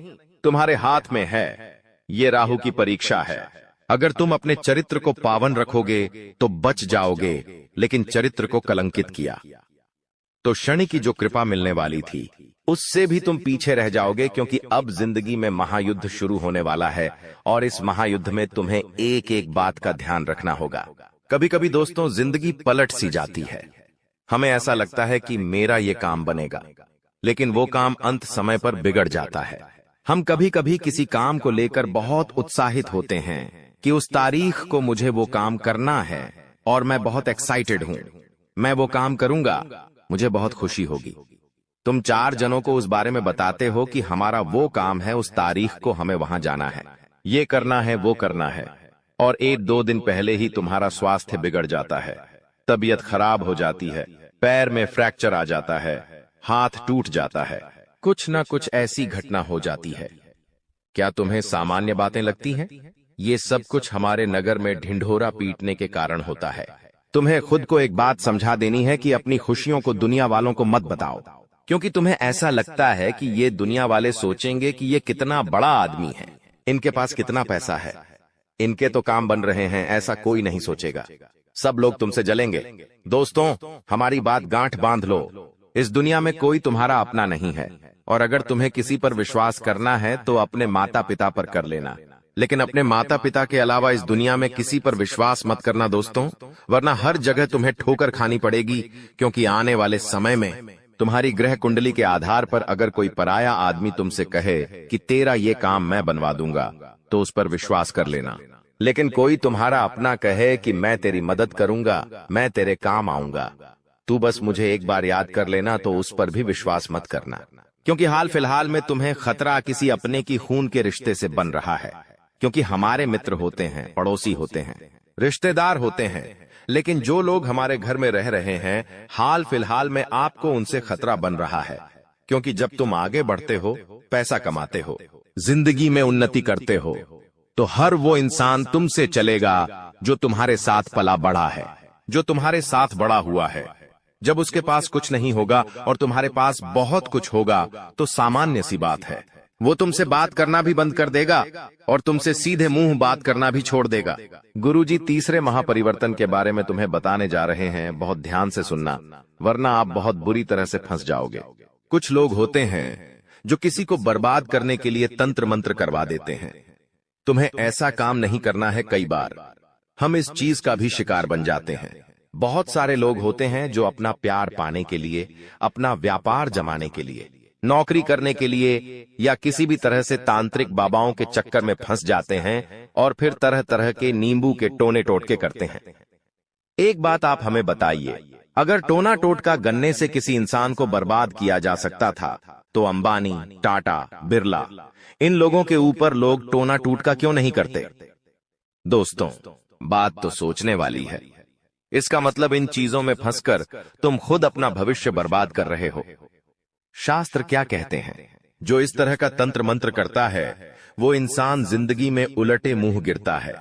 तुम्हारे हाथ में है। ये राहु की परीक्षा है। अगर तुम अपने चरित्र को पावन रखोगे तो बच जाओगे, लेकिन चरित्र को कलंकित किया तो शनि की जो कृपा मिलने वाली थी उससे भी तुम पीछे रह जाओगे, क्योंकि अब जिंदगी में महायुद्ध शुरू होने वाला है, और इस महायुद्ध में तुम्हें एक एक बात का ध्यान रखना होगा। कभी कभी दोस्तों जिंदगी पलट सी जाती है, हमें ऐसा लगता है कि मेरा ये काम बनेगा, लेकिन वो काम अंत समय पर बिगड़ जाता है। हम कभी कभी किसी काम को लेकर बहुत उत्साहित होते हैं कि उस तारीख को मुझे वो काम करना है, और मैं बहुत एक्साइटेड हूं, मैं वो काम करूंगा, मुझे बहुत खुशी होगी। तुम 4 जनों को उस बारे में बताते हो कि हमारा वो काम है, उस तारीख को हमें वहां जाना है, ये करना है, वो करना है, और 1-2 दिन पहले ही तुम्हारा स्वास्थ्य बिगड़ जाता है, तबीयत खराब हो जाती है, पैर में फ्रैक्चर आ जाता है, हाथ टूट जाता है, कुछ ना कुछ ऐसी घटना हो जाती है। क्या तुम्हें सामान्य बातें लगती हैं? ये सब कुछ हमारे नगर में ढिंढोरा पीटने के कारण होता है। तुम्हें खुद को एक बात समझा देनी है कि अपनी खुशियों को दुनिया वालों को मत बताओ, क्योंकि तुम्हें ऐसा लगता है कि ये दुनिया वाले सोचेंगे कि ये कितना बड़ा आदमी है, इनके पास कितना पैसा है, इनके तो काम बन रहे हैं। ऐसा कोई नहीं सोचेगा, सब लोग तुमसे जलेंगे। दोस्तों, हमारी बात गांठ बांध लो, इस दुनिया में कोई तुम्हारा अपना नहीं है, और अगर तुम्हें किसी पर विश्वास करना है तो अपने माता पिता पर कर लेना, लेकिन अपने माता पिता के अलावा इस दुनिया में किसी पर विश्वास मत करना दोस्तों, वरना हर जगह तुम्हें ठोकर खानी पड़ेगी। क्योंकि आने वाले समय में तुम्हारी ग्रह कुंडली के आधार पर अगर कोई पराया आदमी तुमसे कहे कि तेरा ये काम मैं बनवा दूंगा, तो उस पर विश्वास कर लेना। लेकिन कोई तुम्हारा अपना कहे कि मैं तेरी मदद करूंगा, मैं तेरे काम आऊंगा, तू बस मुझे एक बार याद कर लेना, तो उस पर भी विश्वास मत करना। क्योंकि हाल फिलहाल में तुम्हें खतरा किसी अपने की खून के रिश्ते से बन रहा है, क्योंकि हमारे मित्र होते हैं, पड़ोसी होते हैं, रिश्तेदार होते हैं, लेकिन जो लोग हमारे घर में रह रहे हैं, हाल फिलहाल में आपको उनसे खतरा बन रहा है। क्योंकि जब तुम आगे बढ़ते हो, पैसा कमाते हो, जिंदगी में उन्नति करते हो, तो हर वो इंसान तुमसे चलेगा जो तुम्हारे साथ पला बढ़ा है, जो तुम्हारे साथ बड़ा हुआ है। जब उसके पास कुछ नहीं होगा और तुम्हारे पास बहुत कुछ होगा, तो सामान्य सी बात है, वो तुमसे बात करना भी बंद कर देगा और तुमसे सीधे मुंह बात करना भी छोड़ देगा। गुरुजी तीसरे महापरिवर्तन के बारे में तुम्हें बताने जा रहे हैं, बहुत ध्यान से सुनना, वरना आप बहुत बुरी तरह से फंस जाओगे। कुछ लोग होते हैं जो किसी को बर्बाद करने के लिए तंत्र मंत्र करवा देते हैं। तुम्हें ऐसा काम नहीं करना है। कई बार हम इस चीज का भी शिकार बन जाते हैं। बहुत सारे लोग होते हैं जो अपना प्यार पाने के लिए, अपना व्यापार जमाने के लिए, नौकरी करने के लिए, या किसी भी तरह से तांत्रिक बाबाओं के चक्कर में फंस जाते हैं और फिर तरह तरह के नींबू के टोने टोटके करते हैं। एक बात आप हमें बताइए, अगर टोना टोटका गन्ने से किसी इंसान को बर्बाद किया जा सकता था, तो अंबानी, टाटा, बिरला, इन लोगों के ऊपर लोग टोना टोटका क्यों नहीं करते? दोस्तों, बात तो सोचने वाली है। इसका मतलब इन चीजों में फंसकर तुम खुद अपना भविष्य बर्बाद कर रहे हो। शास्त्र क्या कहते हैं? जो इस तरह का तंत्र मंत्र करता है, वो इंसान जिंदगी में उलटे मुंह गिरता है,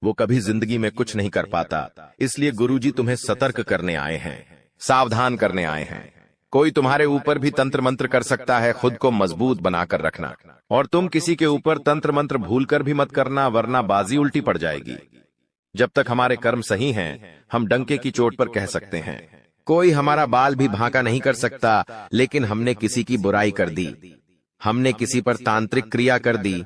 वो कभी जिंदगी में कुछ नहीं कर पाता। इसलिए गुरुजी तुम्हें सतर्क करने आए हैं, सावधान करने आए हैं। कोई तुम्हारे ऊपर भी तंत्र मंत्र कर सकता है, खुद को मजबूत बनाकर रखना। और तुम किसी के ऊपर तंत्र मंत्र भूलकर भी मत करना, वरना बाजी उल्टी पड़ जाएगी। जब तक हमारे कर्म सही हैं, हम डंके की चोट पर कह सकते हैं, कोई हमारा बाल भी भांका नहीं कर सकता। लेकिन हमने किसी की बुराई कर दी, हमने किसी पर तांत्रिक क्रिया कर दी,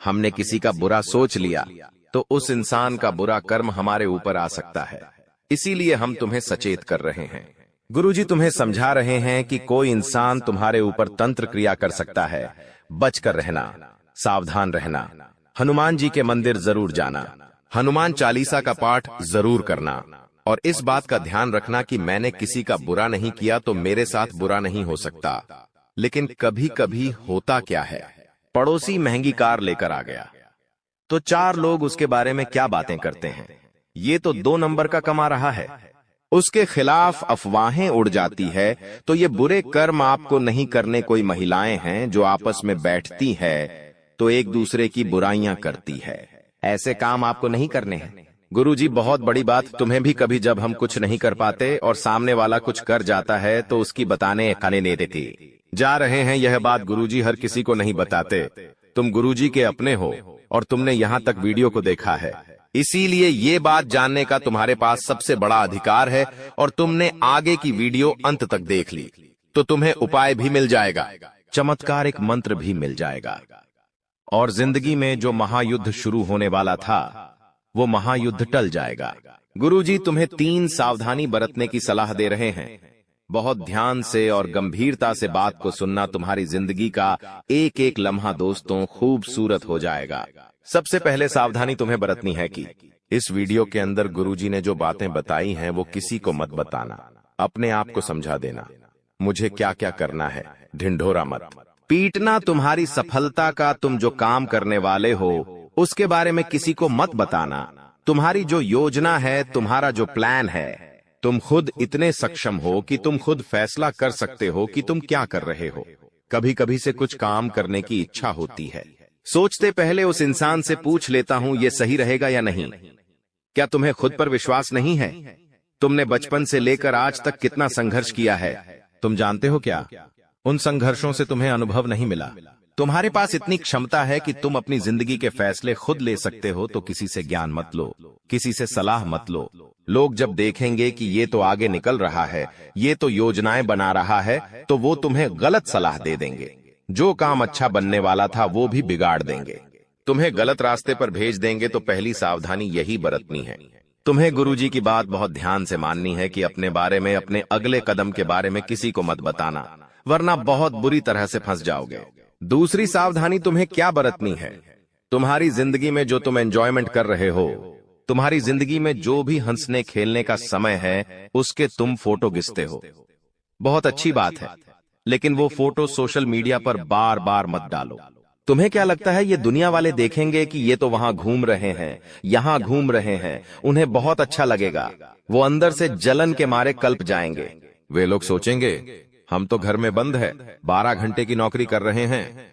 हमने किसी का बुरा सोच लिया, तो उस इंसान का बुरा कर्म हमारे ऊपर आ सकता है। इसीलिए हम तुम्हें सचेत कर रहे हैं। गुरुजी तुम्हें समझा रहे हैं कि कोई इंसान तुम्हारे ऊपर तंत्र क्रिया कर सकता है। बचकर रहना, सावधान रहना। हनुमान जी के मंदिर जरूर जाना। हनुमान चालीसा का पाठ जरूर करना और इस बात का ध्यान रखना कि मैंने किसी का बुरा नहीं किया तो मेरे साथ बुरा नहीं हो सकता। लेकिन कभी कभी होता क्या है, पड़ोसी महंगी कार लेकर आ गया तो 4 लोग उसके बारे में क्या बातें करते हैं, ये तो 2 नंबर का कमा रहा है। उसके खिलाफ अफवाहें उड़ जाती है तो ये बुरे कर्म आपको नहीं करने। कोई महिलाएं हैं जो आपस में बैठती है तो एक दूसरे की बुराइयां करती है, ऐसे काम आपको नहीं करने हैं। गुरुजी बहुत बड़ी बात तुम्हें भी कभी जब हम कुछ नहीं कर पाते और सामने वाला कुछ कर जाता है तो उसकी बताने खाने नहीं देती। जा रहे हैं यह बात गुरुजी हर किसी को नहीं बताते। तुम गुरुजी के अपने हो और तुमने यहाँ तक वीडियो को देखा है, इसीलिए ये बात जानने का तुम्हारे पास सबसे बड़ा अधिकार है और तुमने आगे की वीडियो अंत तक देख ली तो तुम्हें उपाय भी मिल जाएगा, चमत्कार एक मंत्र भी मिल जाएगा और जिंदगी में जो महायुद्ध शुरू होने वाला था वो महायुद्ध टल जाएगा। गुरुजी तुम्हें 3 सावधानी बरतने की सलाह दे रहे हैं। बहुत ध्यान से और गंभीरता से बात को सुनना, तुम्हारी जिंदगी का एक एक लम्हा दोस्तों खूबसूरत हो जाएगा। सबसे पहले सावधानी तुम्हें बरतनी है कि इस वीडियो के अंदर गुरुजी ने जो बातें बताई हैं वो किसी को मत बताना, अपने आप को समझा देना मुझे क्या क्या करना है, ढिंढोरा मत पीटना। तुम्हारी सफलता का, तुम जो काम करने वाले हो उसके बारे में किसी को मत बताना। तुम्हारी जो योजना है, तुम्हारा जो प्लान है, तुम खुद इतने सक्षम हो कि तुम खुद फैसला कर सकते हो कि तुम क्या कर रहे हो। कभी कभी से कुछ काम करने की इच्छा होती है, सोचते पहले उस इंसान से पूछ लेता हूं ये सही रहेगा या नहीं। क्या तुम्हें खुद पर विश्वास नहीं है? तुमने बचपन से लेकर आज तक कितना संघर्ष किया है, तुम जानते हो क्या? उन संघर्षों से तुम्हें अनुभव नहीं मिला। तुम्हारे पास इतनी क्षमता है कि तुम अपनी जिंदगी के फैसले खुद ले सकते हो, तो किसी से ज्ञान मत लो, किसी से सलाह मत लो। लोग जब देखेंगे कि ये तो आगे निकल रहा है, ये तो योजनाएं बना रहा है, तो वो तुम्हें गलत सलाह दे देंगे। जो काम अच्छा बनने वाला था वो भी बिगाड़ देंगे, तुम्हें गलत रास्ते पर भेज देंगे। तो पहली सावधानी यही बरतनी है। तुम्हें गुरुजी की बात बहुत ध्यान से माननी है कि अपने बारे में, अपने अगले कदम के बारे में किसी को मत बताना, वरना बहुत बुरी तरह से फंस जाओगे। दूसरी सावधानी तुम्हें क्या बरतनी है, तुम्हारी जिंदगी में जो तुम एंजॉयमेंट कर रहे हो, तुम्हारी जिंदगी में जो भी हंसने खेलने का समय है, उसके तुम फोटो खींचते हो। बहुत अच्छी बात है, लेकिन वो फोटो सोशल मीडिया पर बार बार मत डालो। तुम्हें क्या लगता है ये दुनिया वाले देखेंगे कि ये तो वहां घूम रहे हैं, यहां घूम रहे हैं, उन्हें बहुत अच्छा लगेगा। वो अंदर से जलन के मारे कल्प जाएंगे। वे लोग सोचेंगे हम तो घर में बंद है, 12 घंटे की नौकरी कर रहे हैं,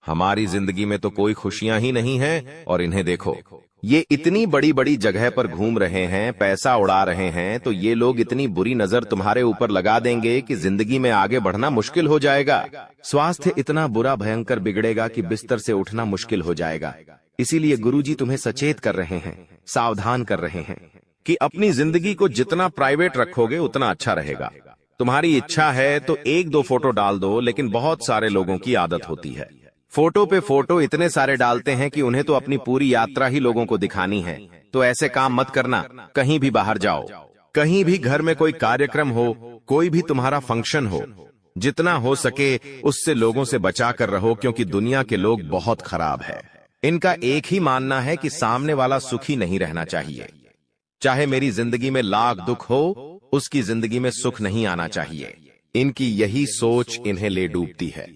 हमारी जिंदगी में तो कोई खुशियां ही नहीं है, और इन्हें देखो ये इतनी बड़ी बड़ी जगह पर घूम रहे हैं, पैसा उड़ा रहे हैं। तो ये लोग इतनी बुरी नजर तुम्हारे ऊपर लगा देंगे कि जिंदगी में आगे बढ़ना मुश्किल हो जाएगा। स्वास्थ्य इतना बुरा भयंकर बिगड़ेगा कि बिस्तर से उठना मुश्किल हो जाएगा। इसीलिए गुरुजी तुम्हें सचेत कर रहे हैं, सावधान कर रहे हैं कि अपनी जिंदगी को जितना प्राइवेट रखोगे उतना अच्छा रहेगा। तुम्हारी इच्छा है तो 1-2 फोटो डाल दो, लेकिन बहुत सारे लोगों की आदत होती है फोटो पे फोटो इतने सारे डालते हैं कि उन्हें तो अपनी पूरी यात्रा ही लोगों को दिखानी है। तो ऐसे काम मत करना। कहीं भी बाहर जाओ, कहीं भी घर में कोई कार्यक्रम हो, कोई भी तुम्हारा फंक्शन हो, जितना हो सके उससे लोगों से बचा कर रहो, क्योंकि दुनिया के लोग बहुत खराब है। इनका एक ही मानना है कि सामने वाला सुखी नहीं रहना चाहिए। चाहे मेरी जिंदगी में लाख दुख हो, उसकी जिंदगी में सुख नहीं आना चाहिए। इनकी यही सोच इन्हें ले डूबती है।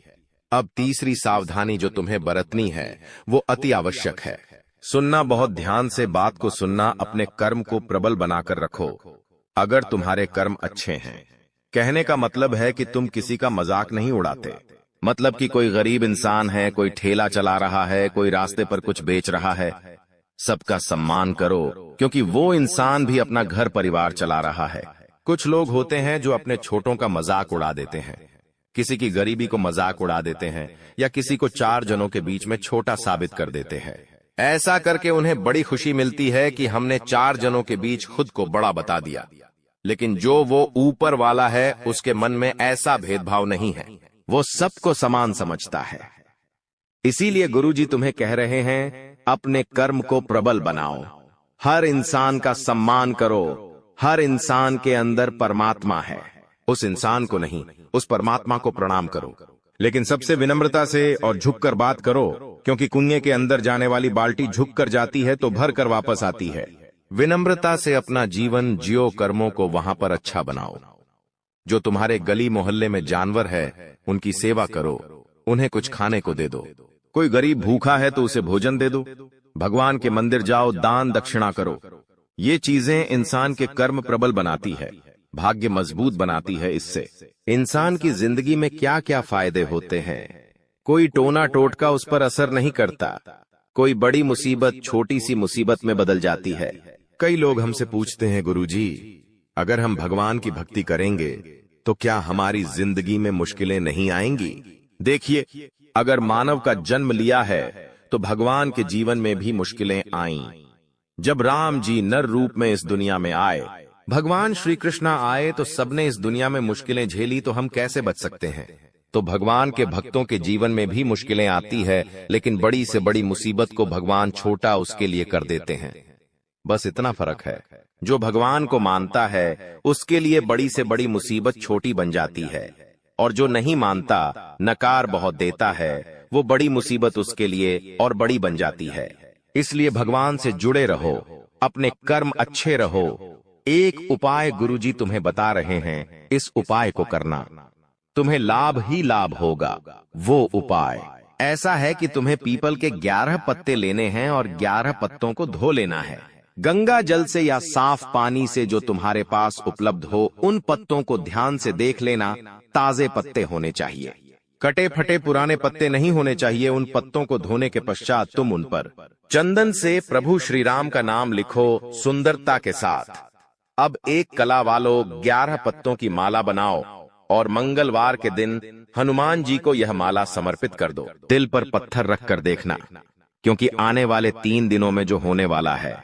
अब तीसरी सावधानी जो तुम्हें बरतनी है वो अति आवश्यक है। सुनना, बहुत ध्यान से बात को सुनना। अपने कर्म को प्रबल बनाकर रखो। अगर तुम्हारे कर्म अच्छे हैं, कहने का मतलब है कि तुम किसी का मजाक नहीं उड़ाते। मतलब कि कोई गरीब इंसान है, कोई ठेला चला रहा है, कोई रास्ते पर कुछ बेच रहा है, सबका सम्मान करो, क्योंकि वो इंसान भी अपना घर परिवार चला रहा है। कुछ लोग होते हैं जो अपने छोटों का मजाक उड़ा देते हैं, किसी की गरीबी को मजाक उड़ा देते हैं, या किसी को 4 जनों के बीच में छोटा साबित कर देते हैं। ऐसा करके उन्हें बड़ी खुशी मिलती है कि हमने 4 जनों के बीच खुद को बड़ा बता दिया। लेकिन जो वो ऊपर वाला है, उसके मन में ऐसा भेदभाव नहीं है, वो सबको समान समझता है। इसीलिए गुरुजी तुम्हें कह रहे हैं, अपने कर्म को प्रबल बनाओ, हर इंसान का सम्मान करो। हर इंसान के अंदर परमात्मा है, उस इंसान को नहीं, उस परमात्मा को प्रणाम करो। लेकिन सबसे विनम्रता से और झुककर बात करो। क्योंकि कुएं के अंदर जाने वाली बाल्टी झुक कर जाती है तो भर कर वापस आती है। विनम्रता से अपना जीवन जियो, कर्मों को वहां पर अच्छा बनाओ। जो तुम्हारे गली मोहल्ले में जानवर है उनकी सेवा करो, उन्हें कुछ खाने को दे दो। कोई गरीब भूखा है तो उसे भोजन दे दो। भगवान के मंदिर जाओ, दान दक्षिणा करो। ये चीजें इंसान के कर्म प्रबल बनाती है, भाग्य मजबूत बनाती है। इससे इंसान की जिंदगी में क्या क्या फायदे होते हैं, कोई टोना टोटका उस पर असर नहीं करता। कोई बड़ी मुसीबत छोटी सी मुसीबत में बदल जाती है। कई लोग हमसे पूछते हैं, गुरुजी, अगर हम भगवान की भक्ति करेंगे तो क्या हमारी जिंदगी में मुश्किलें नहीं आएंगी? देखिए, अगर मानव का जन्म लिया है तो भगवान के जीवन में भी मुश्किलें आईं। जब राम जी नर रूप में इस दुनिया में आए, भगवान श्री कृष्ण आए तो सबने इस दुनिया में मुश्किलें झेली, तो हम कैसे बच सकते हैं? तो भगवान के भक्तों के जीवन में भी मुश्किलें आती है, लेकिन बड़ी से बड़ी मुसीबत को भगवान छोटा उसके लिए कर देते हैं। बस इतना फर्क है। जो भगवान को मानता है उसके लिए बड़ी से बड़ी मुसीबत छोटी बन जाती है, और जो नहीं मानता, नकार बहुत देता है, वो बड़ी मुसीबत उसके लिए और बड़ी बन जाती है। इसलिए भगवान से जुड़े रहो, अपने कर्म अच्छे रहो। एक उपाय गुरुजी तुम्हें बता रहे हैं, इस उपाय को करना, तुम्हें लाभ ही लाभ होगा। वो उपाय ऐसा है कि तुम्हें पीपल के 11 पत्ते लेने हैं और 11 पत्तों को धो लेना है। गंगा जल से या साफ पानी से जो तुम्हारे पास उपलब्ध हो, उन पत्तों को ध्यान से देख लेना। ताजे पत्ते होने चाहिए, कटे फटे पुराने पत्ते नहीं होने चाहिए। उन पत्तों को धोने के पश्चात तुम उन पर चंदन से प्रभु श्री राम का नाम लिखो सुंदरता के साथ। अब एक कला वालों 11 पत्तों की माला बनाओ और मंगलवार के दिन हनुमान जी को यह माला समर्पित कर दो। दिल पर पत्थर रखकर देखना, क्योंकि आने वाले 3 दिनों में जो होने वाला है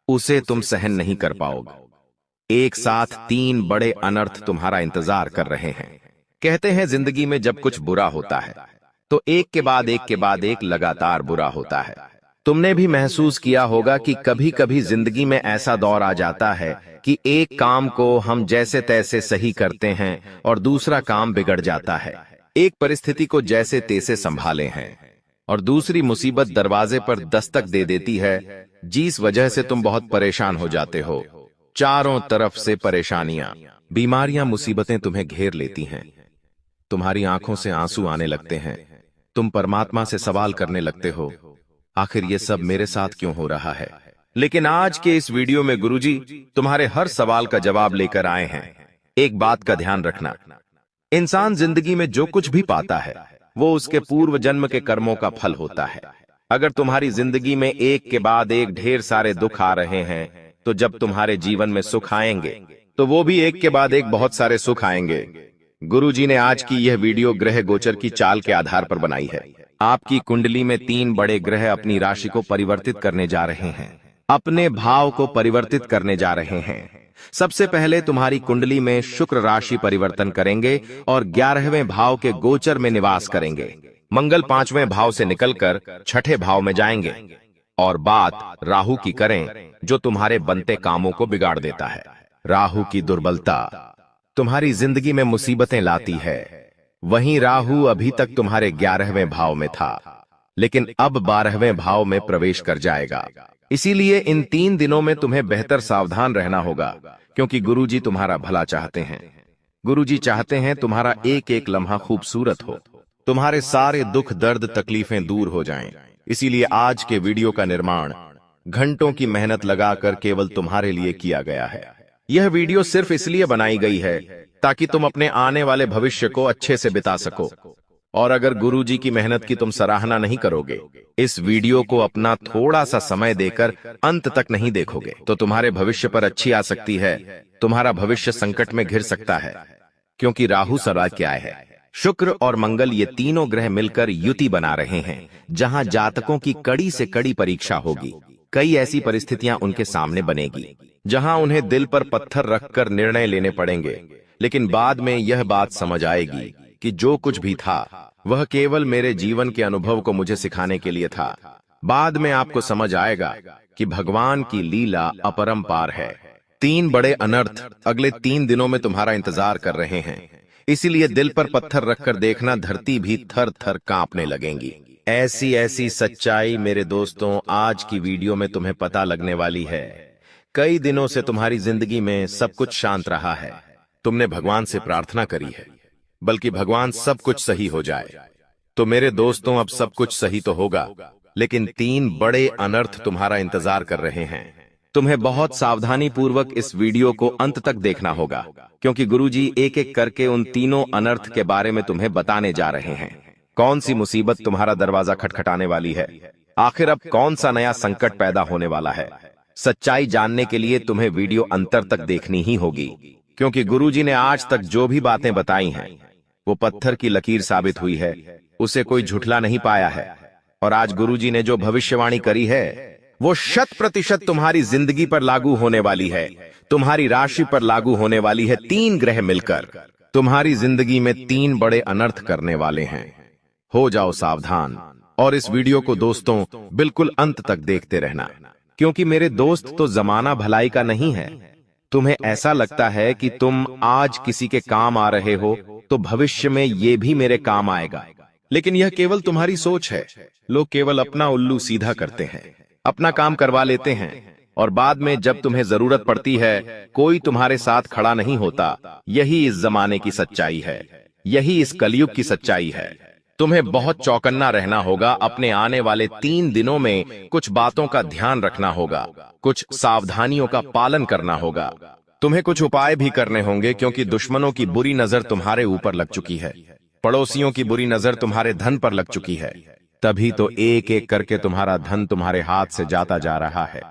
उसे तुम सहन नहीं कर पाओगे। एक साथ 3 बड़े अनर्थ तुम्हारा इंतजार कर रहे हैं। कहते हैं जिंदगी में जब कुछ बुरा होता है तो एक के बाद एक के बाद एक लगातार बुरा होता है। तुमने भी महसूस किया होगा कि कभी कभी जिंदगी में ऐसा दौर आ जाता है कि एक काम को हम जैसे तैसे सही करते हैं और दूसरा काम बिगड़ जाता है। एक परिस्थिति को जैसे तैसे संभाले हैं और दूसरी मुसीबत दरवाजे पर दस्तक दे देती है, जिस वजह से तुम बहुत परेशान हो जाते हो। चारों तरफ से परेशानियां, बीमारियां, मुसीबतें तुम्हें घेर लेती हैं। तुम्हारी आंखों से आंसू आने लगते हैं। तुम परमात्मा से सवाल करने लगते हो, आखिर ये सब मेरे साथ क्यों हो रहा है? लेकिन आज के इस वीडियो में गुरुजी तुम्हारे हर सवाल का जवाब लेकर आए हैं। एक बात का ध्यान रखना, इंसान जिंदगी में जो कुछ भी पाता है वो उसके पूर्व जन्म के कर्मों का फल होता है। अगर तुम्हारी जिंदगी में एक के बाद एक ढेर सारे दुख आ रहे हैं, तो जब तुम्हारे जीवन में सुख आएंगे तो वो भी एक के बाद एक बहुत सारे सुख आएंगे। गुरुजी ने आज की यह वीडियो ग्रह गोचर की चाल के आधार पर बनाई है। आपकी कुंडली में 3 बड़े ग्रह अपनी राशि को परिवर्तित करने जा रहे हैं, अपने भाव को परिवर्तित करने जा रहे हैं। सबसे पहले तुम्हारी कुंडली में शुक्र राशि परिवर्तन करेंगे और 11वें भाव के गोचर में निवास करेंगे। मंगल 5वें भाव से निकलकर 6ठे भाव में जाएंगे। और बात राहु की करें, जो तुम्हारे बनते कामों को बिगाड़ देता है। राहु की दुर्बलता तुम्हारी जिंदगी में मुसीबतें लाती है। वहीं राहु अभी तक तुम्हारे 11वें भाव में था, लेकिन अब 12वें भाव में प्रवेश कर जाएगा। इसीलिए इन 3 दिनों में तुम्हें बेहतर सावधान रहना होगा, क्योंकि गुरुजी तुम्हारा भला चाहते हैं। गुरुजी चाहते हैं तुम्हारा एक एक लम्हा खूबसूरत हो, तुम्हारे सारे दुख दर्द तकलीफें दूर हो जाएं। इसीलिए आज के वीडियो का निर्माण घंटों की मेहनत लगाकर केवल तुम्हारे लिए किया गया है। यह वीडियो सिर्फ इसलिए बनाई गई है ताकि तुम अपने आने वाले भविष्य को अच्छे से बिता सको। और अगर गुरुजी की मेहनत की तुम सराहना नहीं करोगे, इस वीडियो को अपना थोड़ा सा समय देकर अंत तक नहीं देखोगे, तो तुम्हारे भविष्य पर अच्छी आ सकती है, तुम्हारा भविष्य संकट में घिर सकता है। क्योंकि राहु सर्वाध्याय है। शुक्र और मंगल ये तीनों ग्रह मिलकर युति बना रहे हैं, जहां जातकों की कड़ी से कड़ी परीक्षा होगी। कई ऐसी परिस्थितियां उनके सामने बनेगी जहां उन्हें दिल पर पत्थर रखकर निर्णय लेने पड़ेंगे, लेकिन बाद में यह बात समझ आएगी कि जो कुछ भी था वह केवल मेरे जीवन के अनुभव को मुझे सिखाने के लिए था। बाद में आपको समझ आएगा कि भगवान की लीला अपरंपार है। 3 बड़े अनर्थ अगले 3 दिनों में तुम्हारा इंतजार कर रहे हैं। इसीलिए दिल पर पत्थर रखकर देखना, धरती भी थर थर कांपने लगेंगी। ऐसी ऐसी सच्चाई मेरे दोस्तों आज की वीडियो में तुम्हें पता लगने वाली है। कई दिनों से तुम्हारी जिंदगी में सब कुछ शांत रहा है। तुमने भगवान से प्रार्थना करी है, बल्कि भगवान सब कुछ सही हो जाए। तो मेरे दोस्तों अब सब कुछ सही तो होगा, लेकिन 3 बड़े अनर्थ तुम्हारा इंतजार कर रहे हैं। तुम्हें बहुत सावधानी पूर्वक इस वीडियो को अंत तक देखना होगा, क्योंकि गुरुजी एक एक करके उन तीनों अनर्थ के बारे में तुम्हें बताने जा रहे हैं। कौन सी मुसीबत तुम्हारा दरवाजा खटखटाने वाली है, आखिर अब कौन सा नया संकट पैदा होने वाला है। सच्चाई जानने के लिए तुम्हें वीडियो अंतर तक देखनी ही होगी, क्योंकि गुरुजी ने आज तक जो भी बातें बताई हैं वो पत्थर की लकीर साबित हुई है। उसे कोई झुठला नहीं पाया है। और आज गुरुजी ने जो भविष्यवाणी करी है वो 100% तुम्हारी जिंदगी पर लागू होने वाली है। तुम्हारी राशि पर लागू होने वाली है। 3 ग्रह मिलकर तुम्हारी जिंदगी में 3 बड़े अनर्थ करने वाले हैं। हो जाओ सावधान और इस वीडियो को दोस्तों बिल्कुल अंत तक देखते रहना, क्योंकि मेरे दोस्त तो जमाना भलाई का नहीं है। तुम्हें ऐसा लगता है कि तुम आज किसी के काम आ रहे हो तो भविष्य में ये भी मेरे काम आएगा, लेकिन यह केवल तुम्हारी सोच है। लोग केवल अपना उल्लू सीधा करते हैं, अपना काम करवा लेते हैं, और बाद में जब तुम्हें जरूरत पड़ती है कोई तुम्हारे साथ खड़ा नहीं होता। यही इस जमाने की सच्चाई है, यही इस कलयुग की सच्चाई है। तुम्हें बहुत चौकन्ना रहना होगा। अपने आने वाले 3 दिनों में कुछ बातों का ध्यान रखना होगा, कुछ सावधानियों का पालन करना होगा। तुम्हें कुछ उपाय भी करने होंगे, क्योंकि दुश्मनों की बुरी नजर तुम्हारे ऊपर लग चुकी है, पड़ोसियों की बुरी नजर तुम्हारे धन पर लग चुकी है। तभी तो एक एक करके तुम्हारा धन तुम्हारे हाथ से जाता जा रहा है,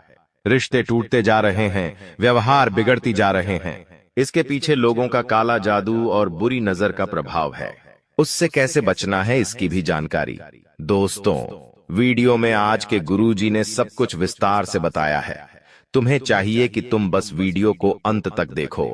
रिश्ते टूटते जा रहे हैं, व्यवहार बिगड़ती जा रहे हैं। इसके पीछे लोगों का काला जादू और बुरी नजर का प्रभाव है। उससे कैसे बचना है इसकी भी जानकारी दोस्तों वीडियो में आज के गुरुजी ने सब कुछ विस्तार से बताया है। तुम्हें चाहिए कि तुम बस वीडियो को अंत तक देखो,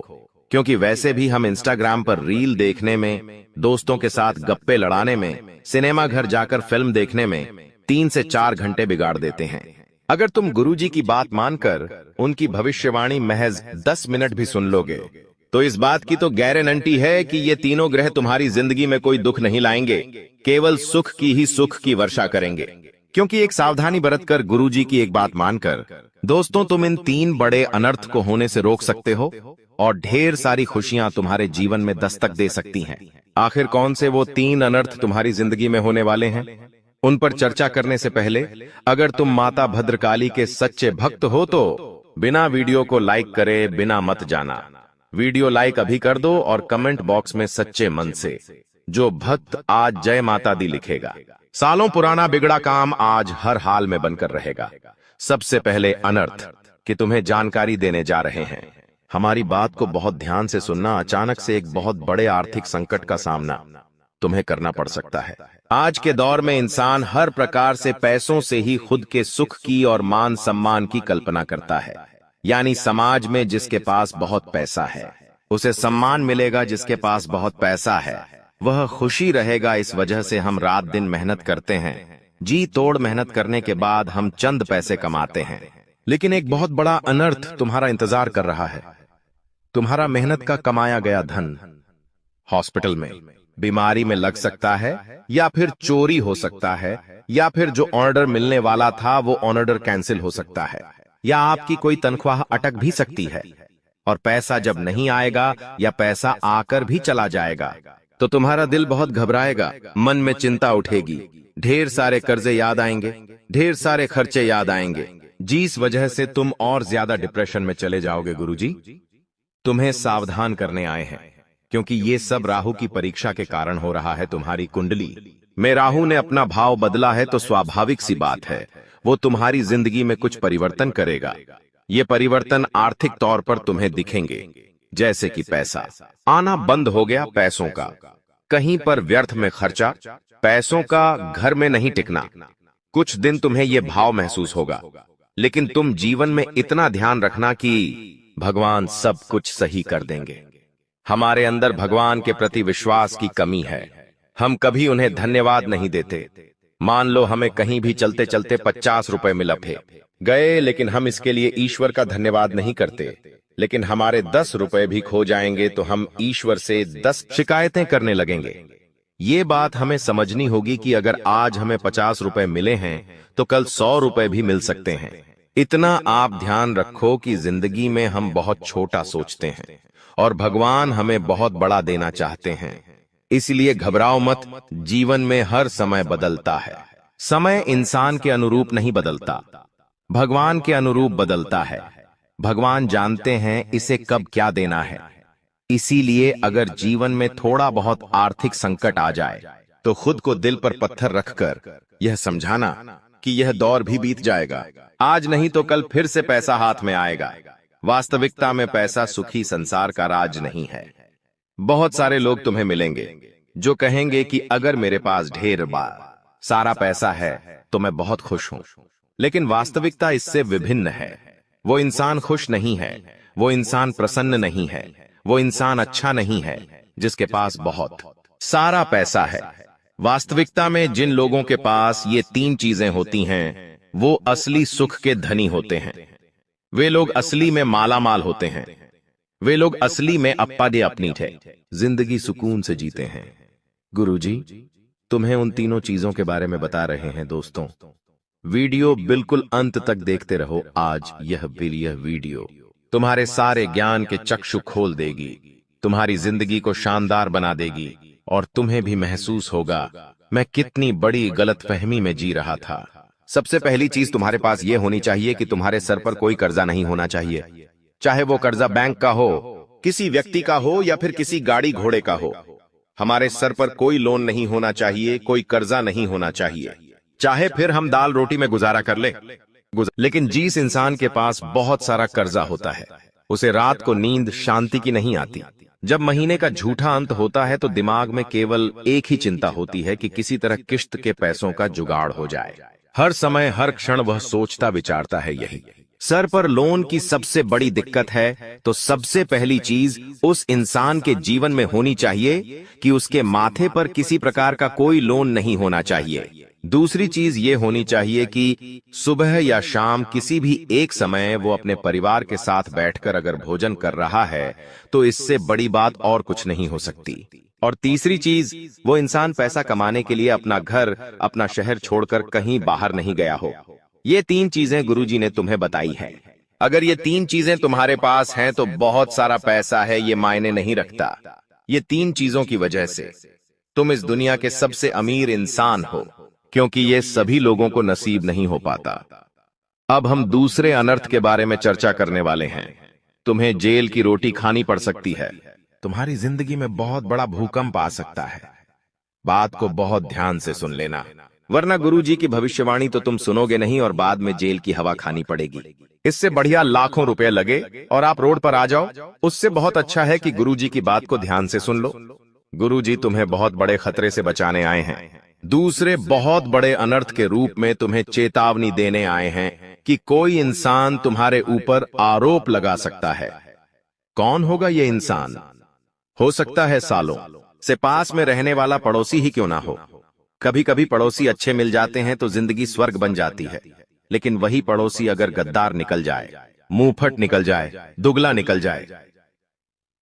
क्योंकि वैसे भी हम इंस्टाग्राम पर रील देखने में, दोस्तों के साथ गप्पे लड़ाने में, सिनेमा घर जाकर फिल्म देखने में 3 से 4 घंटे बिगाड़ देते हैं। अगर तुम गुरुजी की बात मानकर उनकी भविष्यवाणी महज 10 मिनट भी सुन लोगे तो इस बात की तो गारंटी है कि ये तीनों ग्रह तुम्हारी जिंदगी में कोई दुख नहीं लाएंगे, केवल सुख की ही सुख की वर्षा करेंगे। क्योंकि एक सावधानी बरतकर गुरुजी की एक बात मानकर दोस्तों तुम इन 3 बड़े अनर्थ को होने से रोक सकते हो और ढेर सारी खुशियां तुम्हारे जीवन में दस्तक दे सकती हैं। आखिर कौन से वो 3 अनर्थ तुम्हारी जिंदगी में होने वाले हैं, उन पर चर्चा करने से पहले अगर तुम माता भद्रकाली के सच्चे भक्त हो तो बिना वीडियो को लाइक करे बिना मत जाना। वीडियो लाइक अभी कर दो और कमेंट बॉक्स में सच्चे मन से जो भक्त आज जय माता दी लिखेगा, सालों पुराना बिगड़ा काम आज हर हाल में बनकर रहेगा। सबसे पहले अनर्थ कि तुम्हें जानकारी देने जा रहे हैं। हमारी बात को बहुत ध्यान से सुनना। अचानक से एक बहुत बड़े आर्थिक संकट का सामना तुम्हें करना पड़ सकता है। आज के दौर में इंसान हर प्रकार से पैसों से ही खुद के सुख की और मान सम्मान की कल्पना करता है। यानी समाज में जिसके पास बहुत पैसा है उसे सम्मान मिलेगा, जिसके पास बहुत पैसा है वह खुशी रहेगा। इस वजह से हम रात दिन मेहनत करते हैं, जी तोड़ मेहनत करने के बाद हम चंद पैसे कमाते हैं। लेकिन एक बहुत बड़ा अनर्थ तुम्हारा इंतजार कर रहा है। तुम्हारा मेहनत का कमाया गया धन हॉस्पिटल में, बीमारी में लग सकता है, या फिर चोरी हो सकता है, या फिर जो ऑर्डर मिलने वाला था वो ऑर्डर कैंसिल हो सकता है, या आपकी कोई तनख्वाह अटक भी सकती है। और पैसा जब नहीं आएगा या पैसा आकर भी चला जाएगा तो तुम्हारा दिल बहुत घबराएगा, मन में चिंता उठेगी, ढेर सारे कर्जे याद आएंगे, ढेर सारे खर्चे याद आएंगे, जिस वजह से तुम और ज्यादा डिप्रेशन में चले जाओगे। गुरुजी तुम्हें सावधान करने आए हैं, क्योंकि ये सब राहु की परीक्षा के कारण हो रहा है। तुम्हारी कुंडली में राहु ने अपना भाव बदला है, तो स्वाभाविक सी बात है वो तुम्हारी जिंदगी में कुछ परिवर्तन करेगा। ये परिवर्तन आर्थिक तौर पर तुम्हें दिखेंगे, जैसे कि पैसा आना बंद हो गया, पैसों का कहीं पर व्यर्थ में खर्चा, पैसों का घर में नहीं टिकना। कुछ दिन तुम्हें यह भाव महसूस होगा, लेकिन तुम जीवन में इतना ध्यान रखना कि भगवान सब कुछ सही कर देंगे। हमारे अंदर भगवान के प्रति विश्वास की कमी है, हम कभी उन्हें धन्यवाद नहीं देते। मान लो हमें कहीं भी चलते चलते 50 रुपए मिल गए, लेकिन हम इसके लिए ईश्वर का धन्यवाद नहीं करते। लेकिन हमारे 10 रुपए भी खो जाएंगे तो हम ईश्वर से 10 शिकायतें करने लगेंगे। ये बात हमें समझनी होगी कि अगर आज हमें 50 रुपए मिले हैं तो कल 100 रुपए भी मिल सकते हैं। इतना आप ध्यान रखो कि जिंदगी में हम बहुत छोटा सोचते हैं और भगवान हमें बहुत बड़ा देना चाहते हैं। इसलिए घबराओ मत, जीवन में हर समय बदलता है। समय इंसान के अनुरूप नहीं बदलता, भगवान के अनुरूप बदलता है। भगवान जानते हैं इसे कब क्या देना है। इसीलिए अगर जीवन में थोड़ा बहुत आर्थिक संकट आ जाए तो खुद को दिल पर पत्थर रखकर यह समझाना कि यह दौर भी बीत जाएगा। आज नहीं तो कल फिर से पैसा हाथ में आएगा। वास्तविकता में पैसा सुखी संसार का राज नहीं है। बहुत सारे लोग तुम्हें मिलेंगे जो कहेंगे कि अगर मेरे पास ढेर सारा पैसा है तो मैं बहुत खुश हूं, लेकिन वास्तविकता इससे विभिन्न है। वो इंसान खुश नहीं है, वो इंसान प्रसन्न नहीं है, वो इंसान अच्छा नहीं है जिसके पास बहुत सारा पैसा है। वास्तविकता में जिन लोगों के पास ये 3 चीजें होती हैं वो असली सुख के धनी होते हैं। वे लोग असली में मालामाल होते हैं। वे लोग असली में अप्पादे अपनी थे, जिंदगी सुकून से जीते हैं। गुरुजी तुम्हें उन तीनों चीजों के बारे में बता रहे हैं। दोस्तों, वीडियो बिल्कुल अंत तक देखते रहो। आज यह वीडियो तुम्हारे सारे ज्ञान के चक्षु खोल देगी, तुम्हारी जिंदगी को शानदार बना देगी और तुम्हें भी महसूस होगा मैं कितनी बड़ी गलतफहमी में जी रहा था। सबसे पहली चीज तुम्हारे पास यह होनी चाहिए कि तुम्हारे सर पर कोई कर्जा नहीं होना चाहिए। चाहे वो कर्जा बैंक का हो, किसी व्यक्ति का हो या फिर किसी गाड़ी घोड़े का हो। हमारे सर पर कोई लोन नहीं होना चाहिए, कोई कर्जा नहीं होना चाहिए। चाहे फिर हम दाल रोटी में गुजारा कर ले। लेकिन जिस इंसान के पास बहुत सारा कर्जा होता है उसे रात को नींद शांति की नहीं आती। जब महीने का झूठा अंत होता है तो दिमाग में केवल एक ही चिंता होती है कि किसी तरह किश्त के पैसों का जुगाड़ हो जाए। हर समय हर क्षण वह सोचता विचारता है यही। सर पर लोन की सबसे बड़ी दिक्कत है तो सबसे पहली चीज उस इंसान के जीवन में होनी चाहिए कि उसके माथे पर किसी प्रकार का कोई लोन नहीं होना चाहिए। दूसरी चीज ये होनी चाहिए कि सुबह या शाम किसी भी एक समय वो अपने परिवार के साथ बैठकर अगर भोजन कर रहा है तो इससे बड़ी बात और कुछ नहीं हो सकती। और तीसरी चीज, वो इंसान पैसा कमाने के लिए अपना घर, अपना शहर छोड़कर कहीं बाहर नहीं गया हो। ये 3 चीजें गुरुजी ने तुम्हें बताई है। अगर ये 3 चीजें तुम्हारे पास हैं तो बहुत सारा पैसा है ये मायने नहीं रखता। ये 3 चीजों की वजह से तुम इस दुनिया के सबसे अमीर इंसान हो, क्योंकि ये सभी लोगों को नसीब नहीं हो पाता। अब हम दूसरे अनर्थ के बारे में चर्चा करने वाले हैं। तुम्हें जेल की रोटी खानी पड़ सकती है। तुम्हारी जिंदगी में बहुत बड़ा भूकंप आ सकता है। बात को बहुत ध्यान से सुन लेना, वरना गुरुजी की भविष्यवाणी तो तुम सुनोगे नहीं और बाद में जेल की हवा खानी पड़ेगी। इससे बढ़िया लाखों रुपए लगे और आप रोड पर आ जाओ, उससे बहुत अच्छा है कि गुरुजी की बात को ध्यान से सुन लो। गुरुजी तुम्हें बहुत बड़े खतरे से बचाने आए हैं। दूसरे बहुत बड़े अनर्थ के रूप में तुम्हें चेतावनी देने आए हैं कि कोई इंसान तुम्हारे ऊपर आरोप लगा सकता है। कौन होगा ये इंसान? हो सकता है सालों से पास में रहने वाला पड़ोसी ही क्यों ना हो। कभी कभी पड़ोसी अच्छे मिल जाते हैं तो जिंदगी स्वर्ग बन जाती है, लेकिन वही पड़ोसी अगर गद्दार निकल जाए, मुंहफट निकल जाए, दुगला निकल जाए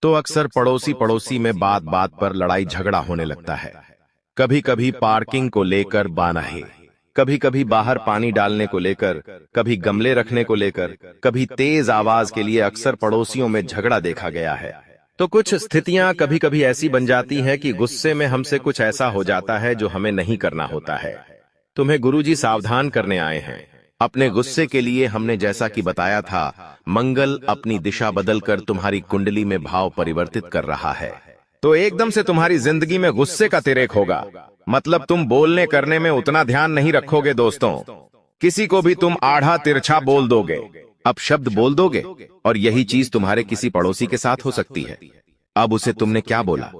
तो अक्सर पड़ोसी पड़ोसी में बात बात पर लड़ाई झगड़ा होने लगता है। कभी कभी पार्किंग को लेकर बानाही, कभी कभी बाहर पानी डालने को लेकर, कभी गमले रखने को लेकर, कभी तेज आवाज के लिए अक्सर पड़ोसियों में झगड़ा देखा गया है। तो कुछ स्थितियां कभी कभी ऐसी बन जाती हैं कि गुस्से में हमसे कुछ ऐसा हो जाता है जो हमें नहीं करना होता है। तुम्हें गुरुजी सावधान करने आए हैं। अपने गुस्से के लिए हमने जैसा कि बताया था, मंगल अपनी दिशा बदलकर तुम्हारी कुंडली में भाव परिवर्तित कर रहा है। तो एकदम से तुम्हारी जिंदगी में गुस्से का तिरेक होगा। मतलब तुम बोलने करने में उतना ध्यान नहीं रखोगे। दोस्तों, किसी को भी तुम आढ़ा तिरछा बोल दोगे, अपशब्द बोल दोगे, और यही चीज तुम्हारे किसी पड़ोसी के साथ हो सकती है। अब उसे तुमने क्या बोला,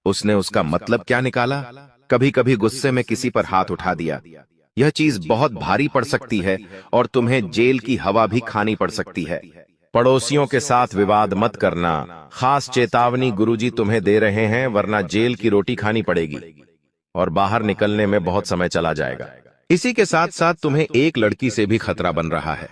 उसने उसका मतलब क्या निकाला। कभी कभी गुस्से में किसी पर हाथ उठा दिया। यह चीज बहुत भारी पड़ सकती है और तुम्हें जेल की हवा भी खानी पड़ सकती है। पड़ोसियों के साथ विवाद मत करना, खास चेतावनी गुरुजी तुम्हें दे रहे हैं, वरना जेल की रोटी खानी पड़ेगी और बाहर निकलने में बहुत समय चला जाएगा। इसी के साथ साथ तुम्हें एक लड़की से भी खतरा बन रहा है।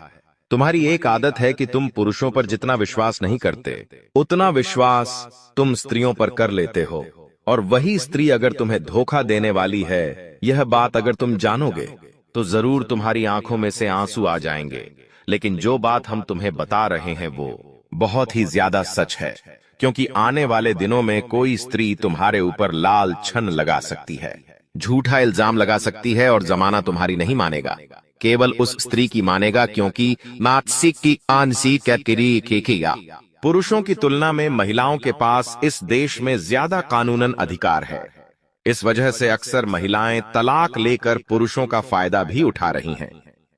तुम्हारी एक आदत है कि तुम पुरुषों पर जितना विश्वास नहीं करते, उतना विश्वास तुम स्त्रियों पर कर लेते हो। और वही स्त्री अगर तुम्हें धोखा देने वाली है, यह बात अगर तुम जानोगे तो जरूर तुम्हारी आंखों में से आंसू आ जाएंगे। लेकिन जो बात हम तुम्हें बता रहे हैं वो बहुत ही ज्यादा सच है, क्योंकि आने वाले दिनों में कोई स्त्री तुम्हारे ऊपर लाल छन लगा सकती है, झूठा इल्जाम लगा सकती है और जमाना तुम्हारी नहीं मानेगा, केवल उस स्त्री की मानेगा, क्योंकि मात्सिक की आंसी कैटरी केकिया। पुरुषों की तुलना में महिलाओं के पास इस देश में ज्यादा कानूनन अधिकार है। इस वजह से अक्सर महिलाएं तलाक लेकर पुरुषों का फायदा भी उठा रही हैं।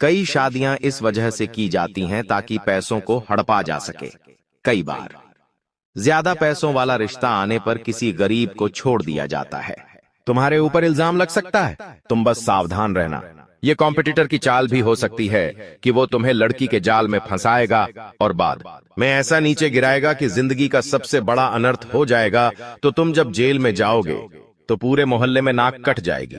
कई शादियां इस वजह से की जाती हैं ताकि पैसों को हड़पा जा सके। कई बार ज्यादा पैसों वाला रिश्ता आने पर किसी गरीब को छोड़ दिया जाता है। तुम्हारे ऊपर इल्जाम लग सकता है, तुम बस सावधान रहना। ये कॉम्पिटिटर की चाल भी हो सकती है कि वो तुम्हें लड़की के जाल में फंसाएगा और बाद में ऐसा नीचे गिराएगा कि जिंदगी का सबसे बड़ा अनर्थ हो जाएगा। तो तुम जब जेल में जाओगे तो पूरे मोहल्ले में नाक कट जाएगी,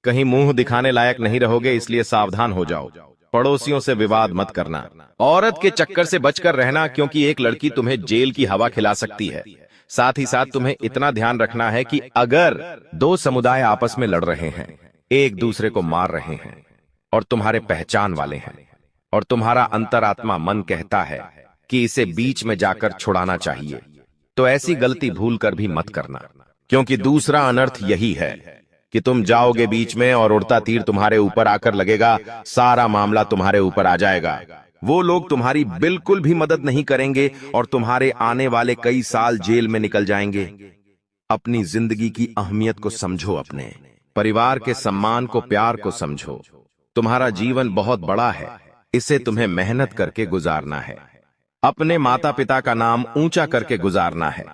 कहीं मुंह दिखाने लायक नहीं रहोगे। इसलिए सावधान हो जाओ, पड़ोसियों से विवाद मत करना, औरत के चक्कर से बचकर रहना, क्योंकि एक लड़की तुम्हें जेल की हवा खिला सकती है। साथ ही साथ तुम्हें इतना ध्यान रखना है कि अगर दो समुदाय आपस में लड़ रहे हैं, एक दूसरे को मार रहे हैं और तुम्हारे पहचान वाले हैं, और तुम्हारा अंतरात्मा मन कहता है कि इसे बीच में जाकर छुड़ाना चाहिए, तो ऐसी गलती भूलकर भी मत करना, क्योंकि दूसरा अनर्थ यही है कि तुम जाओगे बीच में और उड़ता तीर तुम्हारे ऊपर आकर लगेगा, सारा मामला तुम्हारे ऊपर आ जाएगा। वो लोग तुम्हारी बिल्कुल भी मदद नहीं करेंगे और तुम्हारे आने वाले कई साल जेल में निकल जाएंगे। अपनी जिंदगी की अहमियत को समझो, अपने परिवार के सम्मान को, प्यार को समझो। तुम्हारा जीवन बहुत बड़ा है, इसे तुम्हें मेहनत करके गुजारना है, अपने माता पिता का नाम ऊंचा करके गुजारना है।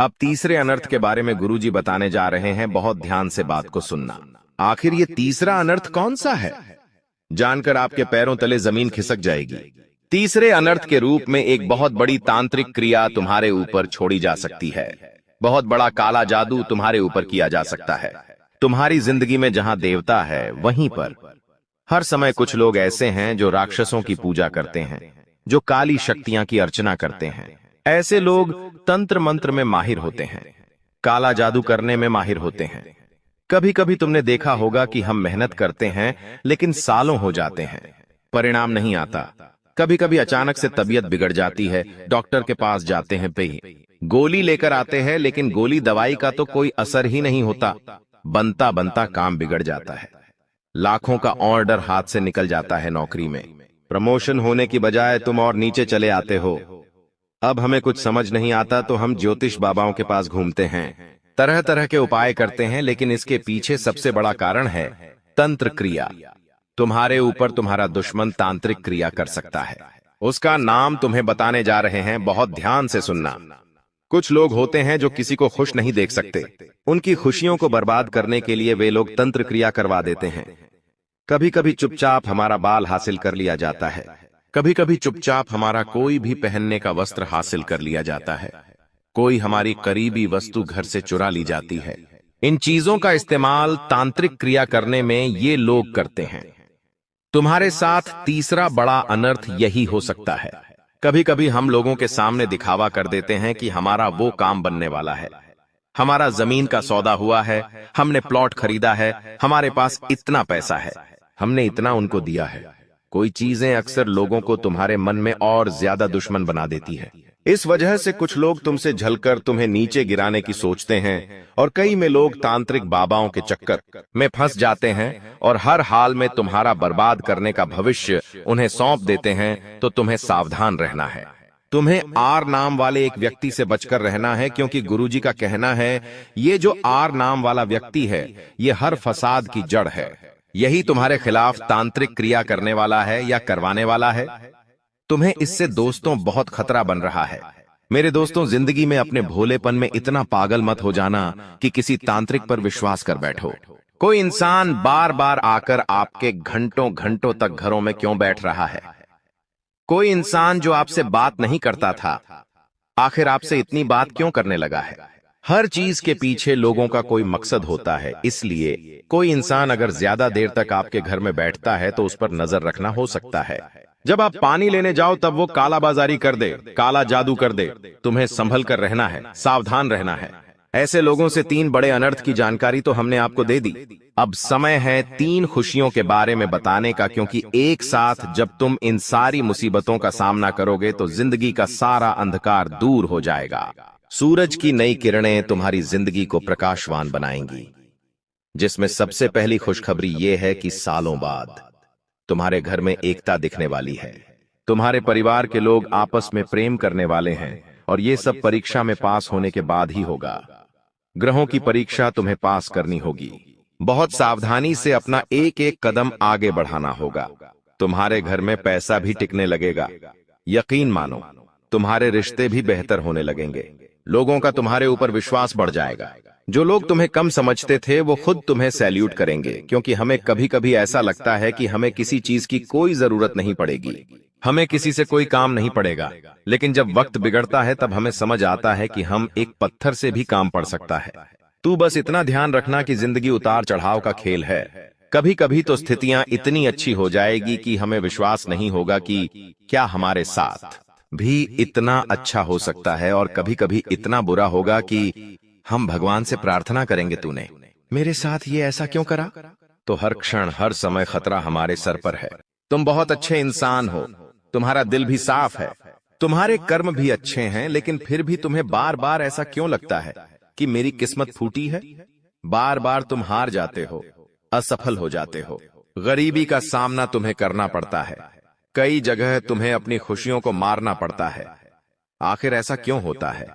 अब तीसरे अनर्थ के बारे में गुरुजी बताने जा रहे हैं, बहुत ध्यान से बात को सुनना। आखिर ये तीसरा अनर्थ कौन सा है, जानकर आपके पैरों तले जमीन खिसक जाएगी। तीसरे अनर्थ के रूप में एक बहुत बड़ी तांत्रिक क्रिया तुम्हारे ऊपर छोड़ी जा सकती है। बहुत बड़ा काला जादू तुम्हारे ऊपर किया जा सकता है। तुम्हारी जिंदगी में जहां देवता है, वहीं पर हर समय कुछ लोग ऐसे हैं जो राक्षसों की पूजा करते हैं, जो काली शक्तियां की अर्चना करते हैं। ऐसे लोग तंत्र मंत्र में माहिर होते हैं, काला जादू करने में माहिर होते हैं। कभी कभी तुमने देखा होगा कि हम मेहनत करते हैं लेकिन सालों हो जाते हैं, परिणाम नहीं आता। कभी कभी अचानक से तबीयत बिगड़ जाती है, डॉक्टर के पास जाते हैं, पे गोली लेकर आते हैं, लेकिन गोली दवाई का तो कोई असर ही नहीं होता। बनता बनता काम बिगड़ जाता है, लाखों का ऑर्डर हाथ से निकल जाता है। नौकरी में प्रमोशन होने की बजाय तुम और नीचे चले आते हो। अब हमें कुछ समझ नहीं आता तो हम ज्योतिष बाबाओं के पास घूमते हैं, तरह तरह के उपाय करते हैं, लेकिन इसके पीछे सबसे बड़ा कारण है तंत्र क्रिया। तुम्हारे ऊपर तुम्हारा दुश्मन तांत्रिक क्रिया कर सकता है, उसका नाम तुम्हें बताने जा रहे हैं, बहुत ध्यान से सुनना। कुछ लोग होते हैं जो किसी को खुश नहीं देख सकते, उनकी खुशियों को बर्बाद करने के लिए वे लोग तंत्र क्रिया करवा देते हैं। कभी कभी चुपचाप हमारा बाल हासिल कर लिया जाता है, कभी कभी चुपचाप हमारा कोई भी पहनने का वस्त्र हासिल कर लिया जाता है, कोई हमारी करीबी वस्तु घर से चुरा ली जाती है। इन चीजों का इस्तेमाल तांत्रिक क्रिया करने में ये लोग करते हैं। तुम्हारे साथ तीसरा बड़ा अनर्थ यही हो सकता है। कभी कभी हम लोगों के सामने दिखावा कर देते हैं कि हमारा वो काम बनने वाला है, हमारा जमीन का सौदा हुआ है, हमने प्लॉट खरीदा है, हमारे पास इतना पैसा है, हमने इतना उनको दिया है। कोई चीजें अक्सर लोगों को तुम्हारे मन में और ज्यादा दुश्मन बना देती है। इस वजह से कुछ लोग तुमसे झलकर तुम्हें नीचे गिराने की सोचते हैं, और कई में लोग तांत्रिक बाबाओं के चक्कर में फंस जाते हैं और हर हाल में तुम्हारा बर्बाद करने का भविष्य उन्हें सौंप देते हैं। तो तुम्हें सावधान रहना है, तुम्हें आर नाम वाले एक व्यक्ति से बचकर रहना है, क्योंकि गुरुजी का कहना है ये जो आर नाम वाला व्यक्ति है, ये हर फसाद की जड़ है। यही तुम्हारे खिलाफ तांत्रिक क्रिया करने वाला है या करवाने वाला है। तुम्हें इससे दोस्तों बहुत खतरा बन रहा है। मेरे दोस्तों, जिंदगी में अपने भोलेपन में इतना पागल मत हो जाना कि किसी तांत्रिक पर विश्वास कर बैठो। कोई इंसान बार बार आकर आपके घंटों घंटों तक घरों में क्यों बैठ रहा है? कोई इंसान जो आपसे बात नहीं करता था, आखिर आपसे इतनी बात क्यों करने लगा है? हर चीज के पीछे लोगों का कोई मकसद होता है। इसलिए कोई इंसान अगर ज्यादा देर तक आपके घर में बैठता है तो उस पर नजर रखना हो सकता है। जब आप पानी लेने जाओ तब वो काला बाजारी कर दे, काला जादू कर दे। तुम्हें संभल कर रहना है, सावधान रहना है। ऐसे लोगों से 3 बड़े अनर्थ की जानकारी तो हमने आपको दे दी। अब समय है 3 खुशियों के बारे में बताने का, क्योंकि एक साथ जब तुम इन सारी मुसीबतों का सामना करोगे तो जिंदगी का सारा अंधकार दूर हो जाएगा। सूरज की नई किरणें तुम्हारी जिंदगी को प्रकाशवान बनाएंगी, जिसमें सबसे पहली खुशखबरी यह है कि सालों बाद तुम्हारे घर में एकता दिखने वाली है। तुम्हारे परिवार के लोग आपस में प्रेम करने वाले हैं, और ये सब परीक्षा में पास होने के बाद ही होगा। ग्रहों की परीक्षा तुम्हें पास करनी होगी। बहुत सावधानी से अपना एक एक कदम आगे बढ़ाना होगा। तुम्हारे घर में पैसा भी टिकने लगेगा। यकीन मानो, तुम्हारे रिश्ते भी बेहतर होने लगेंगे। लोगों का तुम्हारे ऊपर विश्वास बढ़ जाएगा। जो लोग तुम्हें कम समझते थे वो खुद तुम्हें सैल्यूट करेंगे, क्योंकि हमें कभी कभी ऐसा लगता है कि हमें किसी चीज की कोई जरूरत नहीं पड़ेगी, हमें किसी से कोई काम नहीं पड़ेगा। लेकिन जब वक्त बिगड़ता है तब हमें समझ आता है कि हम एक पत्थर से भी काम पड़ सकता है। तू बस इतना ध्यान रखना कि जिंदगी उतार चढ़ाव का खेल है। कभी कभी तो स्थितियां इतनी अच्छी हो जाएगी कि हमें विश्वास नहीं होगा कि क्या हमारे साथ भी इतना अच्छा हो सकता है, और कभी कभी इतना बुरा होगा कि हम भगवान से प्रार्थना करेंगे, तूने मेरे साथ ये ऐसा क्यों करा। तो हर क्षण हर समय खतरा हमारे सर पर है। तुम बहुत अच्छे इंसान हो, तुम्हारा दिल भी साफ है, तुम्हारे कर्म भी अच्छे हैं, लेकिन फिर भी तुम्हें बार बार ऐसा क्यों लगता है कि मेरी किस्मत फूटी है। बार बार तुम हार जाते हो, असफल हो जाते हो, गरीबी का सामना तुम्हें करना पड़ता है, कई जगह तुम्हें अपनी खुशियों को मारना पड़ता है। आखिर ऐसा क्यों होता है?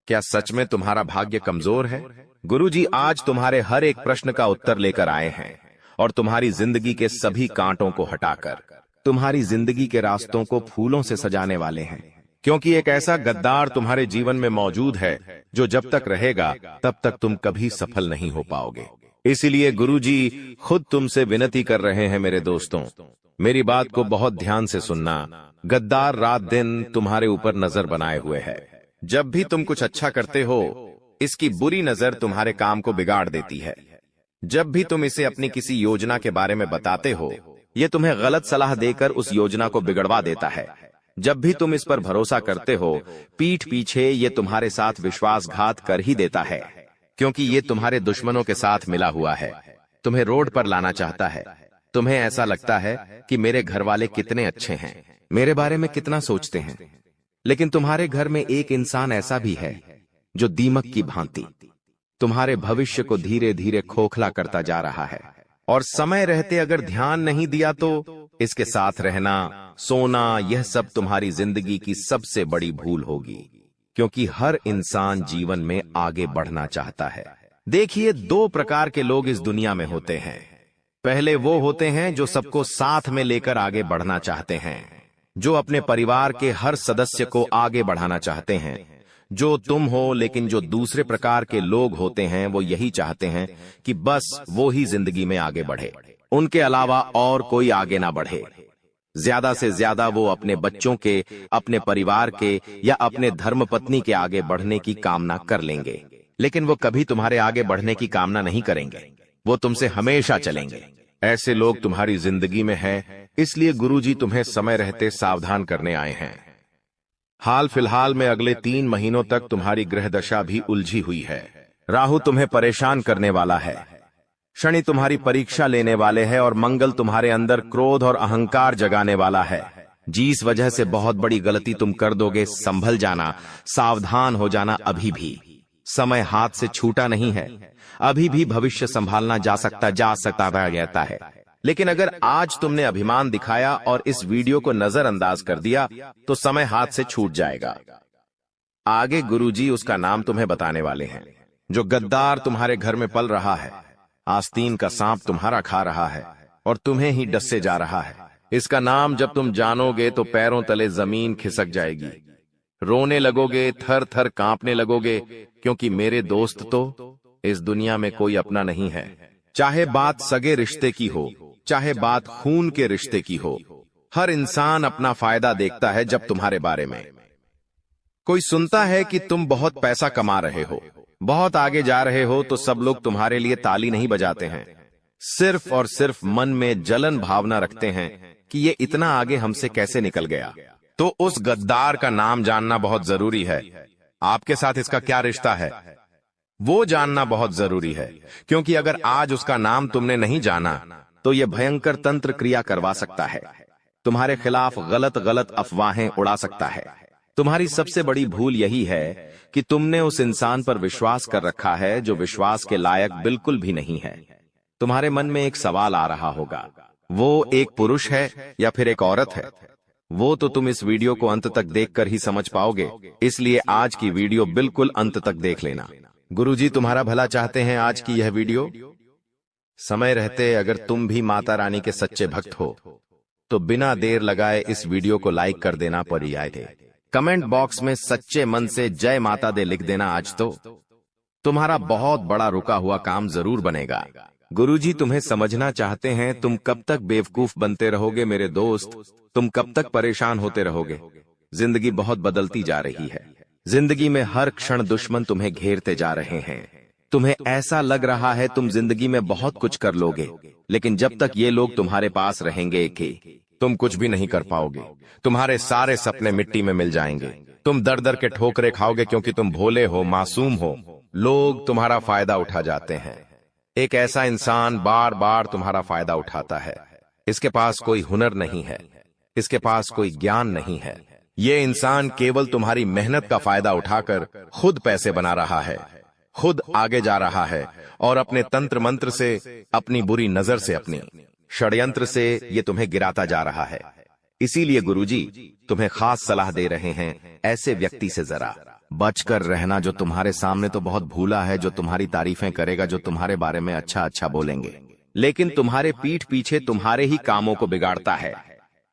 क्या सच में तुम्हारा भाग्य कमजोर है? गुरुजी आज तुम्हारे हर एक प्रश्न का उत्तर लेकर आए हैं, और तुम्हारी जिंदगी के सभी कांटों को हटाकर तुम्हारी जिंदगी के रास्तों को फूलों से सजाने वाले हैं। क्योंकि एक ऐसा गद्दार तुम्हारे जीवन में मौजूद है जो जब तक रहेगा तब तक तुम कभी सफल नहीं हो पाओगे। इसीलिए गुरुजी खुद तुमसे विनती कर रहे हैं, मेरे दोस्तों, मेरी बात को बहुत ध्यान से सुनना। गद्दार रात दिन तुम्हारे ऊपर नजर बनाए हुए है। जब भी तुम कुछ अच्छा करते हो, इसकी बुरी नजर तुम्हारे काम को बिगाड़ देती है। जब भी तुम इसे अपनी किसी योजना के बारे में बताते हो, यह तुम्हें गलत सलाह देकर उस योजना को बिगड़वा देता है। जब भी तुम इस पर भरोसा करते हो, पीठ पीछे ये तुम्हारे साथ विश्वासघात कर ही देता है, क्योंकि ये तुम्हारे दुश्मनों के साथ मिला हुआ है। तुम्हें रोड पर लाना चाहता है। तुम्हें ऐसा लगता है कि मेरे घर वाले कितने अच्छे हैं, मेरे बारे में कितना सोचते हैं। लेकिन तुम्हारे घर में एक इंसान ऐसा भी है जो दीमक की भांति तुम्हारे भविष्य को धीरे धीरे खोखला करता जा रहा है। और समय रहते अगर ध्यान नहीं दिया तो इसके साथ रहना, सोना, यह सब तुम्हारी जिंदगी की सबसे बड़ी भूल होगी। क्योंकि हर इंसान जीवन में आगे बढ़ना चाहता है। देखिए, 2 प्रकार के लोग इस दुनिया में होते हैं। पहले वो होते हैं जो सबको साथ में लेकर आगे बढ़ना चाहते हैं, जो अपने परिवार के हर सदस्य को आगे बढ़ाना चाहते हैं, जो तुम हो। लेकिन जो दूसरे प्रकार के लोग होते हैं वो यही चाहते हैं कि बस वो ही जिंदगी में आगे बढ़े, उनके अलावा और कोई आगे ना बढ़े। ज्यादा से ज्यादा वो अपने बच्चों के, अपने परिवार के या अपने धर्मपत्नी के आगे बढ़ने की कामना कर लेंगे, लेकिन वो कभी तुम्हारे आगे बढ़ने की कामना नहीं करेंगे। वो तुमसे हमेशा चलेंगे। ऐसे लोग तुम्हारी जिंदगी में हैं, इसलिए गुरुजी तुम्हें समय रहते सावधान करने आए हैं। हाल फिलहाल में अगले 3 महीनों तक तुम्हारी ग्रह दशा भी उलझी हुई है। राहु तुम्हें परेशान करने वाला है, शनि तुम्हारी परीक्षा लेने वाले हैं, और मंगल तुम्हारे अंदर क्रोध और अहंकार जगाने वाला है। जिस वजह से बहुत बड़ी गलती तुम कर दोगे, संभल जाना, सावधान हो जाना। अभी भी समय हाथ से छूटा नहीं है, अभी भी भविष्य संभालना जा सकता रहता है। लेकिन अगर आज तुमने अभिमान दिखाया और इस वीडियो को नजरअंदाज कर दिया तो समय हाथ से छूट जाएगा। आगे गुरुजी उसका नाम तुम्हें बताने वाले हैं। जो गद्दार तुम्हारे घर में पल रहा है, आस्तीन का सांप तुम्हारा खा रहा है और तुम्हें ही डसे जा रहा है। इसका नाम जब तुम जानोगे तो पैरों तले जमीन खिसक जाएगी, रोने लगोगे, थर थर कांपने लगोगे, क्योंकि मेरे दोस्त तो इस दुनिया में कोई अपना नहीं है। चाहे बात सगे रिश्ते की हो, चाहे बात खून के रिश्ते की हो, हर इंसान अपना फायदा देखता है। जब तुम्हारे बारे में कोई सुनता है कि तुम बहुत पैसा कमा रहे हो, बहुत आगे जा रहे हो, तो सब लोग तुम्हारे लिए ताली नहीं बजाते हैं, सिर्फ और सिर्फ मन में जलन भावना रखते हैं कि ये इतना आगे हमसे कैसे निकल गया। तो उस गद्दार का नाम जानना बहुत जरूरी है। आपके साथ इसका क्या रिश्ता है? वो जानना बहुत जरूरी है, क्योंकि अगर आज उसका नाम तुमने नहीं जाना तो यह भयंकर तंत्र क्रिया करवा सकता है, तुम्हारे खिलाफ गलत गलत अफवाहें उड़ा सकता है। तुम्हारी सबसे बड़ी भूल यही है कि तुमने उस इंसान पर विश्वास कर रखा है जो विश्वास के लायक बिल्कुल भी नहीं है। तुम्हारे मन में एक सवाल आ रहा होगा, वो एक पुरुष है या फिर एक औरत है? वो तो तुम इस वीडियो को अंत तक देखकर ही समझ पाओगे, इसलिए आज की वीडियो बिल्कुल अंत तक देख लेना। गुरुजी तुम्हारा भला चाहते हैं आज की यह वीडियो। समय रहते अगर तुम भी माता रानी के सच्चे भक्त हो तो बिना देर लगाए इस वीडियो को लाइक कर देना थे। कमेंट बॉक्स में सच्चे मन से जय माता दे लिख देना। आज तो तुम्हारा बहुत बड़ा रुका हुआ काम जरूर बनेगा। गुरुजी तुम्हें समझना चाहते हैं, तुम कब तक बेवकूफ बनते रहोगे मेरे दोस्त, तुम कब तक परेशान होते रहोगे? जिंदगी बहुत बदलती जा रही है। जिंदगी में हर क्षण दुश्मन तुम्हें घेरते जा रहे हैं। तुम्हें ऐसा लग रहा है तुम जिंदगी में बहुत कुछ कर लोगे, लेकिन जब तक ये लोग तुम्हारे पास रहेंगे कि तुम कुछ भी नहीं कर पाओगे। तुम्हारे सारे सपने मिट्टी में मिल जाएंगे। तुम दर दर के ठोकरे खाओगे क्योंकि तुम भोले हो, मासूम हो। लोग तुम्हारा फायदा उठा जाते हैं। एक ऐसा इंसान बार बार तुम्हारा फायदा उठाता है। इसके पास कोई हुनर नहीं है, इसके पास कोई ज्ञान नहीं है। ये इंसान केवल तुम्हारी मेहनत का फायदा उठाकर खुद पैसे बना रहा है, खुद आगे जा रहा है और अपने तंत्र मंत्र से, अपनी बुरी नजर से, अपनी षड्यंत्र से ये तुम्हें गिराता जा रहा है। इसीलिए गुरुजी तुम्हें खास सलाह दे रहे हैं, ऐसे व्यक्ति से जरा बचकर रहना जो तुम्हारे सामने तो बहुत भूला है, जो तुम्हारी तारीफें करेगा, जो तुम्हारे बारे में अच्छा अच्छा बोलेंगे, लेकिन तुम्हारे पीठ पीछे तुम्हारे ही कामों को बिगाड़ता है।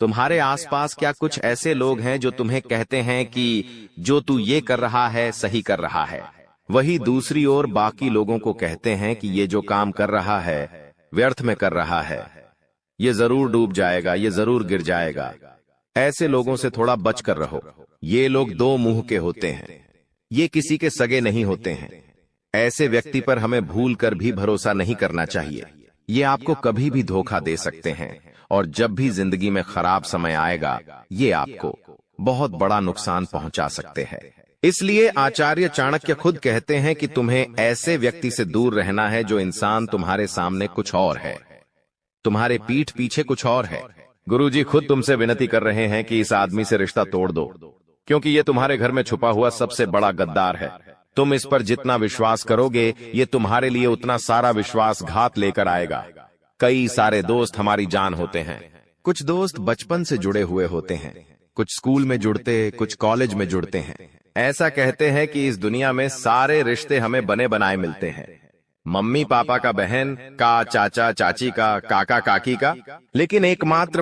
तुम्हारे आसपास क्या कुछ ऐसे लोग हैं जो तुम्हें कहते हैं कि जो तू ये कर रहा है सही कर रहा है, वही दूसरी ओर बाकी लोगों को कहते हैं कि ये जो काम कर रहा है व्यर्थ में कर रहा है, ये जरूर डूब जाएगा, ये जरूर गिर जाएगा। ऐसे लोगों से थोड़ा बचकर रहो। ये लोग दो मुंह के होते हैं, ये किसी के सगे नहीं होते हैं। ऐसे व्यक्ति पर हमें भूल कर भी भरोसा नहीं करना चाहिए। ये आपको कभी भी धोखा दे सकते हैं और जब भी जिंदगी में खराब समय आएगा ये आपको बहुत बड़ा नुकसान पहुंचा सकते हैं। इसलिए आचार्य चाणक्य खुद कहते हैं कि तुम्हें ऐसे व्यक्ति से दूर रहना है जो इंसान तुम्हारे सामने कुछ और है, तुम्हारे पीठ पीछे कुछ और है। गुरुजी खुद तुमसे विनती कर रहे हैं कि इस आदमी से रिश्ता तोड़ दो, क्योंकि ये तुम्हारे घर में छुपा हुआ सबसे बड़ा गद्दार है। तुम इस पर जितना विश्वास करोगे ये तुम्हारे लिए उतना सारा विश्वासघात लेकर आएगा। कई सारे दोस्त हमारी जान होते हैं। कुछ दोस्त बचपन से जुड़े हुए होते हैं, कुछ स्कूल में जुड़ते, कुछ कॉलेज में जुड़ते हैं। ऐसा कहते हैं कि इस दुनिया में सारे रिश्ते हमें बने बनाए मिलते हैं, मम्मी पापा का, बहन का, चाचा चाची का, काका काकी का, लेकिन एकमात्र